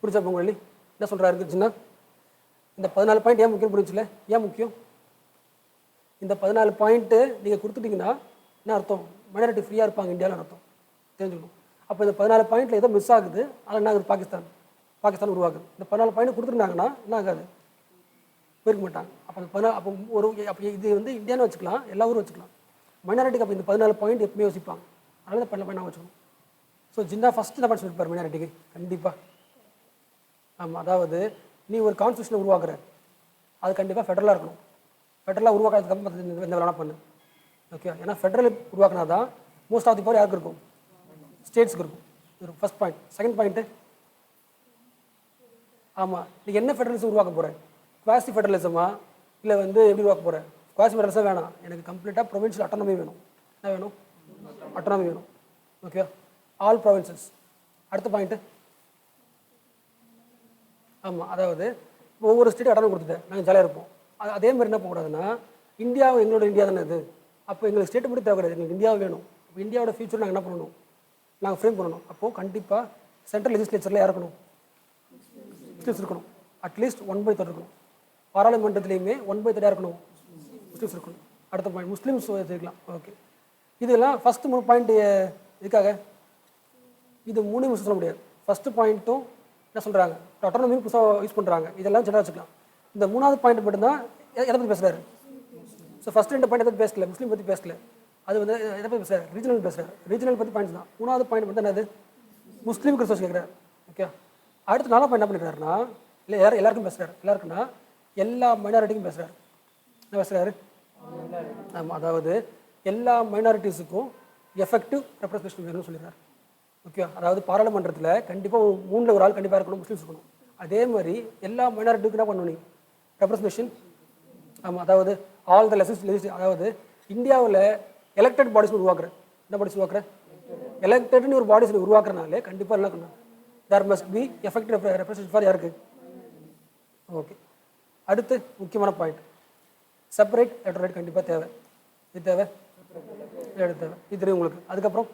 புரிஞ்சா பொங்கல் என்ன சொல்கிறாரு ஜின்னா? இந்த 14 பாயிண்ட் ஏன் முக்கியம் புரிஞ்சுல? ஏன் முக்கியம்? இந்த 14 பாயிண்ட்டு நீங்கள் கொடுத்துட்டிங்கன்னா என்ன அர்த்தம்? மைனாரிட்டி ஃப்ரீயாக இருப்பாங்க இந்தியாவில் அர்த்தம், தெரிஞ்சுக்கணும். அப்போ இந்த 14 பாயிண்ட்டில் ஏதோ மிஸ் ஆகுது, அதில் என்ன ஆகுது? பாகிஸ்தான் உருவாகுது. இந்த 14 பாயிண்ட் கொடுத்துருந்தாங்கன்னா என்ன ஆகாது? போயிருக்க மாட்டாங்க. அப்போ அந்த 14 அப்போ இது வந்து இந்தியான்னு வச்சுக்கலாம், எல்லா ஊரும் வச்சுக்கலாம். மைனாரிட்டிக்கு அப்போ இந்த 14 பாயிண்ட் எப்பவுமே யோசிப்பாங்க, அதனால இந்த 14 பாயிண்ட் வச்சுக்கணும். ஸோ ஜின்னா ஃபஸ்ட்டு தான் பாயிண்ட் சொல்லியிருப்பார் மைனாரிட்டிக்கு கண்டிப்பாக. ஆமாம், அதாவது நீ ஒரு கான்ஸ்டியூஷனை உருவாக்குற, அது கண்டிப்பாக ஃபெடரலாக இருக்கணும். ஃபெடரலாக உருவாக்குறதுக்கு அப்புறம் எந்த வேலை பண்ணு. ஓகே, ஏன்னா ஃபெடரல் உருவாக்குனா தான் மோஸ்ட் ஆஃப் தி பவர் யாருக்கு இருக்கும்? ஸ்டேட்ஸுக்கு இருக்கும். இது ஃபஸ்ட் பாயிண்ட். செகண்ட் பாயிண்ட்டு, ஆமாம், நீங்கள் என்ன ஃபெடரலிசம் உருவாக்க போகிறேன்? குவாசி ஃபெடரலிசமா இல்லை வந்து எப்படி உருவாக்க போகிறேன்? குவாசி ஃபெடரலிசம் வேணாம், எனக்கு கம்ப்ளீட்டாக ப்ரொவின்ஷியல் அட்டானமி வேணும். என்ன வேணும்? அட்டானமி வேணும். Okay, all provinces. அடுத்த பாயிண்ட்டு, ஆமாம், அதாவது ஒவ்வொரு ஸ்டேட்டும் அட்டானமி கொடுத்துட்டேன், நாங்கள் ஜாலியாக இருப்போம். அதே மாதிரி என்ன போகக்கூடாதுன்னா, இந்தியாவை எங்களோட இந்தியா தானே இது, அப்போ எங்களுக்கு ஸ்டேட்டை மட்டும் தேவைக்கூடாது, எங்களுக்கு இந்தியாவை வேணும். இப்போ இந்தியாவோட ஃபியூச்சர் நாங்கள் என்ன பண்ணணும்? நாங்கள் ஃப்ரேம் பண்ணணும். அப்போது கண்டிப்பாக சென்ட்ரல் லெஜிஸ்லேச்சரில் யார் இருக்கணும்? முஸ்லீம்ஸ் இருக்கணும். அட்லீஸ்ட் 1/3 இருக்கணும். பாராளுமன்றத்துலேயுமே 1/3 இருக்கணும், முஸ்லீம்ஸ் இருக்கணும். அடுத்த பாயிண்ட், முஸ்லீம்ஸ் வச்சுக்கலாம். ஓகே, இதெல்லாம் ஃபஸ்ட்டு 3 பாயிண்ட் இதுக்காக. இது 3 சொல்ல முடியாது. ஃபஸ்ட்டு பாயிண்ட்டும் என்ன சொல்கிறாங்க, அட்டானமி புதுசாக யூஸ் பண்ணுறாங்க, இதெல்லாம் ஜெனரல் வச்சுக்கலாம். இந்த 3வது பாயிண்ட் மட்டும்தான் எதை பற்றி பேசுகிறாரு. ஸோ ஃபஸ்ட் 2 பாயிண்ட் எதை பேசல, முஸ்லீம் பற்றி பேசல. அது வந்து எதை பற்றி பேசுகிறார்? ரீஜனல் பேசுகிறார். ரீஜனல் பற்றி பாயிண்ட்ஸ் தான். 3வது பாயிண்ட் மட்டும் என்னது? முஸ்லீமுக்கு ரிசோர்ஸ் கேட்குறாரு. ஓகே, அடுத்து 4வது பாயிண்ட் என்ன பண்ணிக்கிறாருன்னா, இல்லை எல்லாருக்கும் பேசுகிறார். எல்லாருக்குன்னா எல்லா மைனாரிட்டிக்கும் பேசுகிறாரு. என்ன பேசுகிறாரு? ஆமாம், அதாவது எல்லா மைனாரிட்டிஸுக்கும் எஃபெக்டிவ் ரெப்ரஸன்டேஷன் வேணும்னு சொல்லிடுறாரு. ஓகே, அதாவது பாராளுமன்றத்தில் கண்டிப்பாக 3ல் ஒரு ஆள் கண்டிப்பாக இருக்கணும், முஸ்லீம்ஸ் இருக்கணும். அதே மாதிரி எல்லா மைனாரிட்டிக்கும் என்ன பண்ணணும் நீ ரெப்ரஸன்டேஷன். ஆமாம், அதாவது ஆல் த லெஜிஸ்லேட்டிவ், அதாவது இந்தியாவில் எலெக்டட் பாடிஸ் உருவாக்குற, என்ன பாடிஸ் உருவாக்குற, எலெக்டட்னு ஒரு பாடிஸ் உருவாக்குறனாலே கண்டிப்பாக என்ன பண்ணணும், there must be effective representation for யாருக்கு. ஓகே, அடுத்து முக்கியமான பாயிண்ட், செப்பரேட் எலக்டரேட் கண்டிப்பாக தேவை. இது தேவை, தேவை, இது தெரியும் உங்களுக்கு. அதுக்கப்புறம்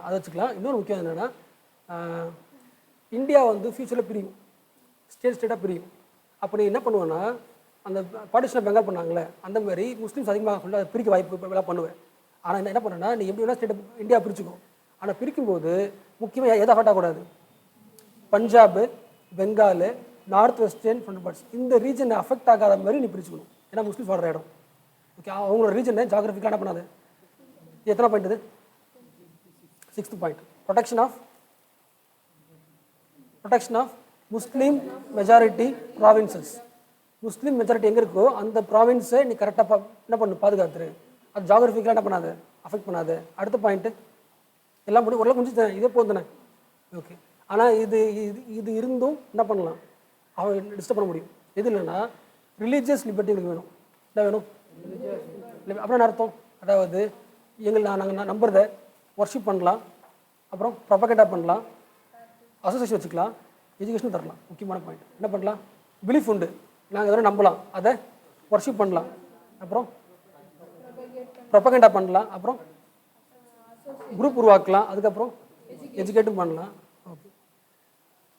அதை வச்சுக்கலாம். இன்னொரு முக்கியம் என்னென்னா, இந்தியா வந்து ஃபியூச்சரில் பிரியும், ஸ்டேட்டாக பிரியும். அப்படி என்ன பண்ணுவேன்னா, அந்த பார்ட்டிஷன் பெங்கால் பண்ணாங்களே அந்த மாதிரி முஸ்லீம்ஸ் அதிகமாக சொல்லி அதை பிரிக்க வாய்ப்பு எல்லாம் பண்ணுவேன். ஆனால் என்ன பண்ணுறேன்னா, நீ எப்படி வேணால் ஸ்டேட்டை இந்தியா பிரிச்சுக்கும். ஆனால் பிரிக்கும்போது முக்கியமாக எதை அஃபெக்ட் ஆகக்கூடாது, Punjab, Bengal, north western front parts, இந்த ரீஜனை அஃபெக்ட் ஆகாத மாதிரி நீ பிரிச்சுக்கணும். ஏன்னா முஸ்லீம்ஸ் வாழ்கிற இடம். ஓகே, அவங்களோட ரீஜனை ஜாகிரபிக்காக என்ன பண்ணாது. எத்தனை பாயிண்ட் இது? 6th point, protection of Muslim majority provinces. Muslim majority எங்கே இருக்கோ அந்த ப்ராவின்ஸை நீ கரெக்டாக என்ன பண்ணு, பாதுகாத்துரு. அது ஜாகிரபிக்கலாக என்ன பண்ணாது, அஃபெக்ட் பண்ணாது. அடுத்த பாயிண்ட்டு எல்லாம் முடியும், ஓரளவு கொஞ்சம் இதே போதும் தானே. ஓகே, ஆனால் இது இருந்தும் என்ன பண்ணலாம், அவன் டிஸ்டர்ப் பண்ண முடியும். எது இல்லைன்னா ரிலீஜியஸ் லிபர்ட்டி எனக்கு வேணும். என்ன வேணும்? அப்புறம் என்ன அர்த்தம், அதாவது நாங்கள் நம்புறதை ஒர்ஷிப் பண்ணலாம், அப்புறம் ப்ரொபகேண்டா பண்ணலாம், அசோசியேஷன் வச்சுக்கலாம், எஜுகேஷன் தரலாம். முக்கியமான பாயிண்ட், என்ன பண்ணலாம், பிலீஃப் உண்டு, நாங்கள் எதனா நம்பலாம், அதை ஒர்ஷிப் பண்ணலாம், அப்புறம் ப்ரொபகேண்டா பண்ணலாம், அப்புறம் குரூப் உருவாக்கலாம், அதுக்கப்புறம் எஜுகேட்டும் பண்ணலாம். ஓகே,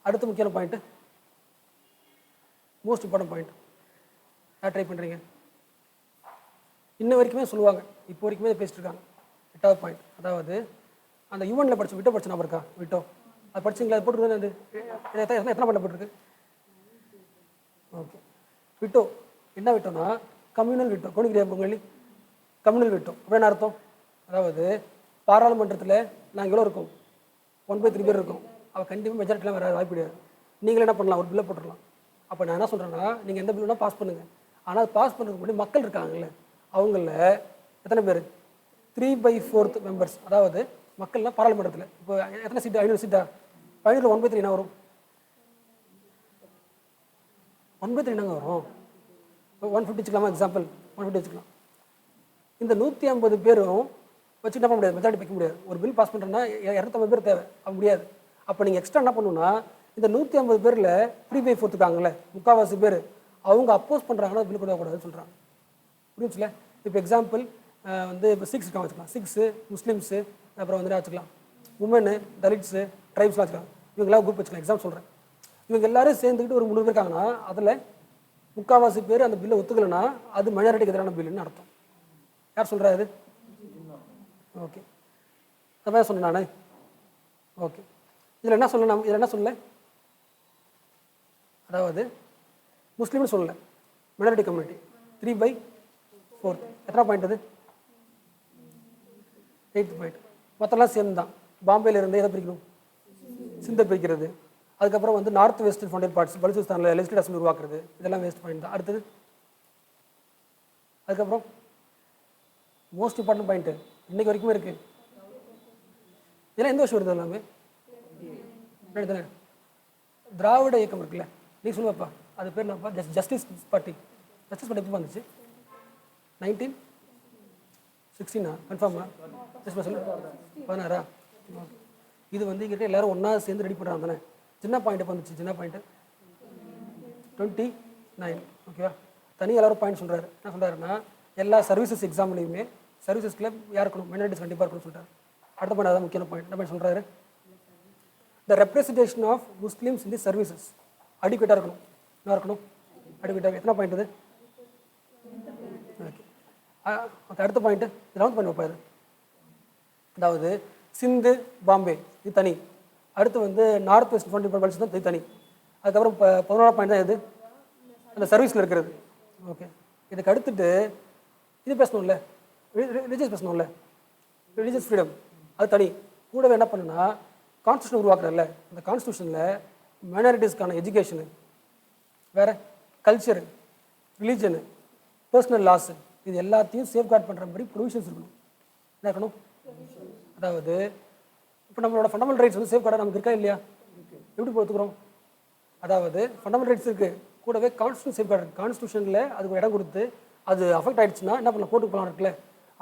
அடுத்த முக்கியமான பாயிண்ட்டு, மோஸ்ட் இம்பார்ட்டன்ட் பாயிண்ட், யார் ட்ரை பண்ணுறீங்க? இன்ன வரைக்குமே சொல்லுவாங்க, இப்போ வரைக்குமே பேசிட்டு இருக்காங்க. 8வது பாயிண்ட், அதாவது அந்த யுவனில் படிச்சு விட்டோ படிச்சு நம்பர் இருக்கா, விட்டோ அது படிச்சிங்களா, அது போட்டுருக்கு, எத்தனை பாயிண்ட் போட்டிருக்கு? ஓகே, விட்டோ என்ன விட்டோம்னா கம்யூனல் விட்டோ, கவனிக்கிறியா பொங்கலி, கம்யூனல் விட்டோ அப்படின்னு அர்த்தம். அதாவது பாராளுமன்றத்தில் நாங்கள் எவ்வளோ இருக்கோம், 1/3 பேர் இருக்கோம். அவள் கண்டிப்பாக மெஜாரிட்டிலாம் வர வாய்ப்பு கிடையாது. நீங்களே என்ன பண்ணலாம், ஒரு பில்லை போட்டுடலாம். அப்போ நான் என்ன சொல்கிறேன்னா, நீங்கள் எந்த பில்லுனா பாஸ் பண்ணுங்கள். ஆனால் பாஸ் பண்ணுறதுக்கு முன்னாடி மக்கள் இருக்காங்கல்ல, அவங்கள எத்தனை பேர், 3/4 மெம்பர்ஸ், அதாவது மக்கள்லாம் பாராளுமன்றத்தில் இப்போ எத்தனை சீட்டு, 500 சீட்டா, 500 1/3 என்ன வரும், 1/3 என்னங்க வரும், 150 வச்சுக்கலாமா, எக்ஸாம்பிள் 150 வச்சுக்கலாம். இந்த 150 பேரும் வச்சு என்ன பண்ண முடியாது, மெஜாரிட்டி வைக்க முடியாது. ஒரு பில் பாஸ் பண்ணுறேன்னா 250 பேர் தேவை, அது முடியாது. அப்போ நீங்கள் எக்ஸ்ட்ரா என்ன பண்ணணும்னா, இந்த 150 பேரில் 3/4 இருக்காங்களே, 3/4 பேர் அவங்க அப்போஸ் பண்ணுறாங்கன்னா பில் கொடுக்கக்கூடாதுன்னு சொல்கிறாங்க. புரிஞ்சுல? இப்போ எக்ஸாம்பிள் வந்து இப்போ 6 இருக்காங்க வச்சுக்கலாம், 6 முஸ்லீம்ஸு, அப்புறம் வந்து வச்சுக்கலாம் உமனு, தலிட்ஸு, ட்ரைப்ஸ்லாம் வச்சுக்கலாம். இவங்களாம் குரூப் வச்சுக்கலாம். எக்ஸாம் சொல்கிறேன். இவங்க எல்லாரும் சேர்ந்துக்கிட்டு ஒரு 300 பேர் இருக்காங்கன்னா அதில் 3/4 பேர் அந்த பில்லை ஒத்துக்கலைன்னா அது மைனாரிட்டிக்கு எதிரான பில்லுன்னு அர்த்தம். யார் சொல்கிறா இது? ஓகே, அதான் சொன்னேன் நான். ஓகே, இதில் என்ன சொல்லணும், இதில் என்ன சொல்லலை, அதாவது முஸ்லீம்னு சொல்லலை, மைனாரிட்டி கம்யூனிட்டி 3/4. எத்தனை பாயிண்ட் அது? 8th point. மற்றெல்லாம் சேம் தான். பாம்பேல இருந்து எதை பிரிக்கணும், சிந்தை பிரிக்கிறது. அதுக்கப்புறம் வந்து நார்த் வெஸ்ட் ஃபவுண்டர் பார்ட்ஸ், பலுச்சிஸ்தானில் லெஜிஸ்லேட்டிவ் அசம்பிளி உருவாக்குறது, இதெல்லாம் வேஸ்ட் பாயிண்ட் தான். அடுத்தது அதுக்கப்புறம் மோஸ்ட் இம்பார்ட்டன்ட் பாயிண்ட்டு இன்றைக்கு வரைக்குமே இருக்குது. இதெல்லாம் எந்த வருஷம் வருது எல்லாமே? திராவிட இயக்கம் இருக்குல்ல, நீ சொல்லுவாப்பா அது பேர் என்னப்பா? Justice party. ஜஸ்டிஸ் பார்ட்டி எப்போ வந்துச்சு? 1916 கன்ஃபார்மா? சொல்லு, 16. இது வந்து இங்கிட்ட எல்லாரும் ஒன்றா சேர்ந்து ரெடி பண்ணுறாங்க தானே. சின்ன பாயிண்ட் எப்போ வந்துச்சு? சின்ன பாயிண்ட்டு 29. ஓகேவா? தனி எல்லாரும் பாயிண்ட் சொல்கிறாரு. என்ன சொல்கிறாருன்னா, எல்லா சர்வீசஸ் எக்ஸாம்லேயுமே சர்வீசஸ்ல யார் இருக்கணும், மைனாரிட்டிஸ் கண்டிப்பாக இருக்கணும்னு சொல்லிட்டாரு. அடுத்த பாயிண்ட் அதான் முக்கியமான பாயிண்ட். என்ன பாயிண்ட் சொல்கிறாரு? The representation of Muslims in the services அடிக்வேட்டாக இருக்கணும். என்ன இருக்கணும்? அடிக்வேட்டாக. எத்தனை பாயிண்ட் இது? ஓகே, அடுத்த பாயிண்ட்டு 11th பாயிண்ட் வைப்பாரு. அதாவது சிந்து, பாம்பே இது தனி. அடுத்து வந்து நார்த் வெஸ்ட் ஃபவுண்டர் பார்ட்ஸ் தான் இது தனி. அதுக்கப்புறம் 11ஆம் பாயிண்ட் தான் இது, அந்த சர்வீஸில் இருக்கிறது. ஓகே, இதுக்கு அடுத்துட்டு இது பேசணும்ல, ரிலீஜியஸ் பேசணும்ல, ரிலீஜியஸ் ஃப்ரீடம் அது தனி. கூடவே என்ன பண்ணுன்னா கான்ஸ்டியூஷன் உருவாக்குறல்ல, அந்த கான்ஸ்டியூஷனில் மைனாரிட்டிஸ்க்கான எஜுகேஷனு, வேறு கல்ச்சரு, ரிலீஜனு, பர்சனல் லாஸு, இது எல்லாத்தையும் சேஃப்கார்ட் பண்ணுற மாதிரி ப்ரொவிஷன்ஸ் இருக்கணும். என்ன இருக்கணும்? அதாவது இப்போ நம்மளோட ஃபண்டமெண்டல் ரைட்ஸ் வந்து சேஃப்கார்டாக நமக்கு இருக்கா இல்லையா? எப்படி பொறுத்துக்கிறோம்? அதாவது ஃபண்டமெண்டல் ரைட்ஸ் இருக்குது, கூடவே கான்ஸ்டியூஷன் சேஃப்கார்டு இருக்குது. கான்ஸ்டியூஷனில் அதுக்கு இடம் கொடுத்து அது அஃபெக்ட் ஆகிடுச்சுன்னா என்ன பண்ணலாம்? கோர்ட்டுக்கு போகலாம் இருக்குல்ல.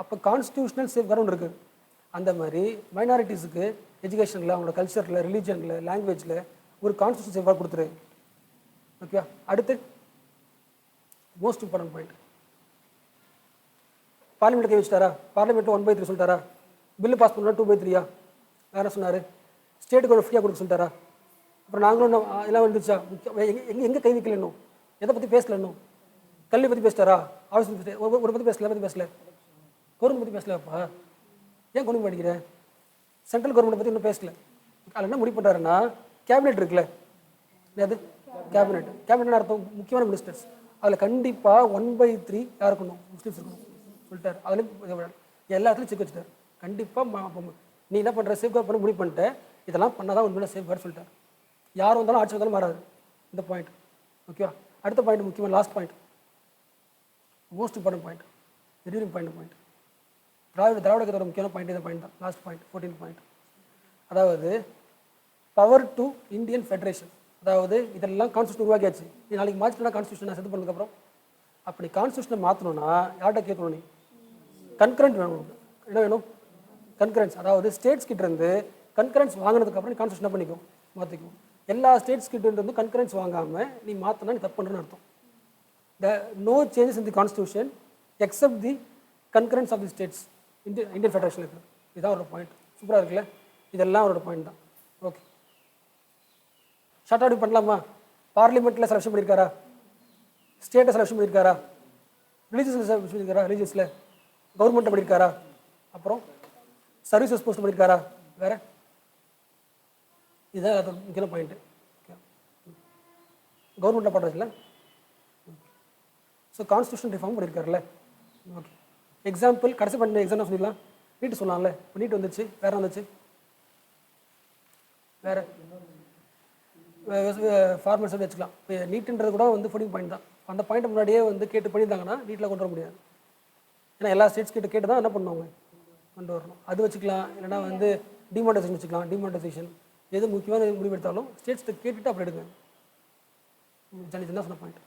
அப்போ கான்ஸ்டியூஷனல் சேஃப்கார்டு ஒன்று இருக்குது. அந்த மாதிரி மைனாரிட்டிஸுக்கு எஜுகேஷனில், அவங்களோட கல்ச்சரில், ரிலீஜனில், லாங்குவேஜில் ஒரு கான்ஸ்டியூஷன் சேஃப்கார்டு கொடுத்துரு. ஓகே, அடுத்து மோஸ்ட் இம்பார்ட்டன்ட் பாயிண்ட், பார்லிமெண்ட் கை வச்சுட்டாரா? பார்லிமெண்ட்டில் 1/3 சொல்லிட்டாரா? பில்லு பாஸ் பண்ணால் 2/3யா? வேறு என்ன சொன்னார்? ஸ்டேட்டுக்கு ஒரு ஃப்ரீயாக கொடுக்க சொல்லிட்டாரா? அப்புறம் நாங்களும் எல்லாம் வந்துச்சா? எங்கே கை வைக்கல இன்னும்? எதை பற்றி பேசல இன்னும்? கல்வி பற்றி பேசிட்டாரா? ஆஃபீஸ் பற்றி ஒரு பற்றி பேசல, பற்றி பேசல, கவர்மெண்ட் பற்றி பேசலப்பா. ஏன் கொண்டு படிக்கிறேன்? சென்ட்ரல் கவர்மெண்ட் பற்றி இன்னும் பேசல. அதில் என்ன முடிவு பண்ணுறாருன்னா, கேபினெட் இருக்குல்ல, அது கேபினெட். கேபினெட் அர்த்தம் முக்கியமான மினிஸ்டர்ஸ். அதில் கண்டிப்பாக 1/3 யார் இருக்கணும்? முஸ்லீம்ஸ் இருக்கணும் சொல்லிட்டார். அதுலேயும் எல்லா இடத்துலையும் செக் வச்சுட்டார். கண்டிப்பாக நீ என்ன பண்ணுற? சேஃப்கார்ட் பண்ண முடிவு பண்ணிட்டேன், இதெல்லாம் பண்ணால் தான் உண்மையில சேஃப்கார்டு சொல்லிட்டார். யார் வந்தாலும் ஆட்சி வந்தாலும் மாறாது இந்த பாயிண்ட். ஓகேவா? அடுத்த பாயிண்ட் முக்கியமான last point, most important point, very important point. Dravida கட்சியோட முக்கியமான பாயிண்ட் இந்த பாயிண்ட் தான். Last point 14 point. அதாவது பவர் டு இந்தியன் ஃபெடரேஷன். அதாவது இதெல்லாம் கான்ஸ்டியூஷன் உருவாக்கியாச்சு. இது நாளைக்கு மாற்றினா கான்ஸ்டியூஷன் செது பண்ணதுக்கப்புறம் அப்படி கான்ஸ்டியூஷனை மாற்றணும்னா யார்கிட்ட கேட்கணும்? நீ கன்கரண்ட் வேணும். என்ன வேணும்? கன்கரன்ஸ். அதாவது ஸ்டேட்ஸ் கிட்டேருந்து கன்கரன்ஸ் வாங்கினதுக்கப்புறம் நீ கான்ஸ்டியூஷன் பண்ணிக்கும், மாற்றிக்கும். எல்லா ஸ்டேட்ஸ் கிட்டேருந்து கன்கரன்ஸ் வாங்காமல் நீ மாற்றினா நீ தப்பு பண்ணுறேன்னு அர்த்தம். No changes in the constitution except the concurrence of the states Indian federation இருக்குது. இதுதான் அவரோட பாயிண்ட். சூப்பராக இருக்குல்ல? இதெல்லாம் அவரோட பாயிண்ட் தான். ஓகே, ஷார்ட் அவுட் பண்ணலாமா? பார்லிமெண்ட்டில் செலக்ஷன் பண்ணியிருக்காரா? ஸ்டேட்டை செலக்ஷன் பண்ணியிருக்காரா? ரிலீஜியஸில் செலக்ஷன் பண்ணியிருக்காரா? ரிலீஜியஸில் கவர்மெண்ட்டை பண்ணியிருக்காரா? அப்புறம் சர்வீசஸ் போஸ்ட் பண்ணியிருக்காரா? வேறு இதுதான் அது முக்கியமான பாயிண்ட்டு. கவர்மெண்ட்டில் பண்ணுறதுல ஸோ கான்ஸ்டியூஷன் ரிஃபார்ம் பண்ணியிருக்காருல்ல. ஓகே, எக்ஸாம்பிள் கடைசி பண்ண எக்ஸாம் சொல்லிடலாம். நீட்டு சொல்லலாம்ல. இப்போ நீட் வந்துச்சு, வேறு வந்துச்சு, வேறு ஃபார்மல்ஸ் வச்சுக்கலாம். இப்போ நீட்டுன்றது கூட வந்து 14 பாயிண்ட் தான். அந்த பாயிண்ட் முன்னாடியே வந்து கேட்டு பண்ணியிருந்தாங்கன்னா நீட்டில் கொண்டு வர முடியாது. ஏன்னா எல்லா ஸ்டேட்ஸ் கேட்டு தான் என்ன பண்ணுவாங்க, கொண்டு வரணும். அது வச்சுக்கலாம். இல்லைனா வந்து டிமானிட்டைசேஷன் வச்சுக்கலாம். டிமானிட்டைசேஷன் எது முக்கியமான முடிவு எடுத்தாலும் ஸ்டேட்ஸ்கிட்ட கேட்டுட்டு அப்படி எடுங்க. சின்ன சொன்ன பாயிண்ட்.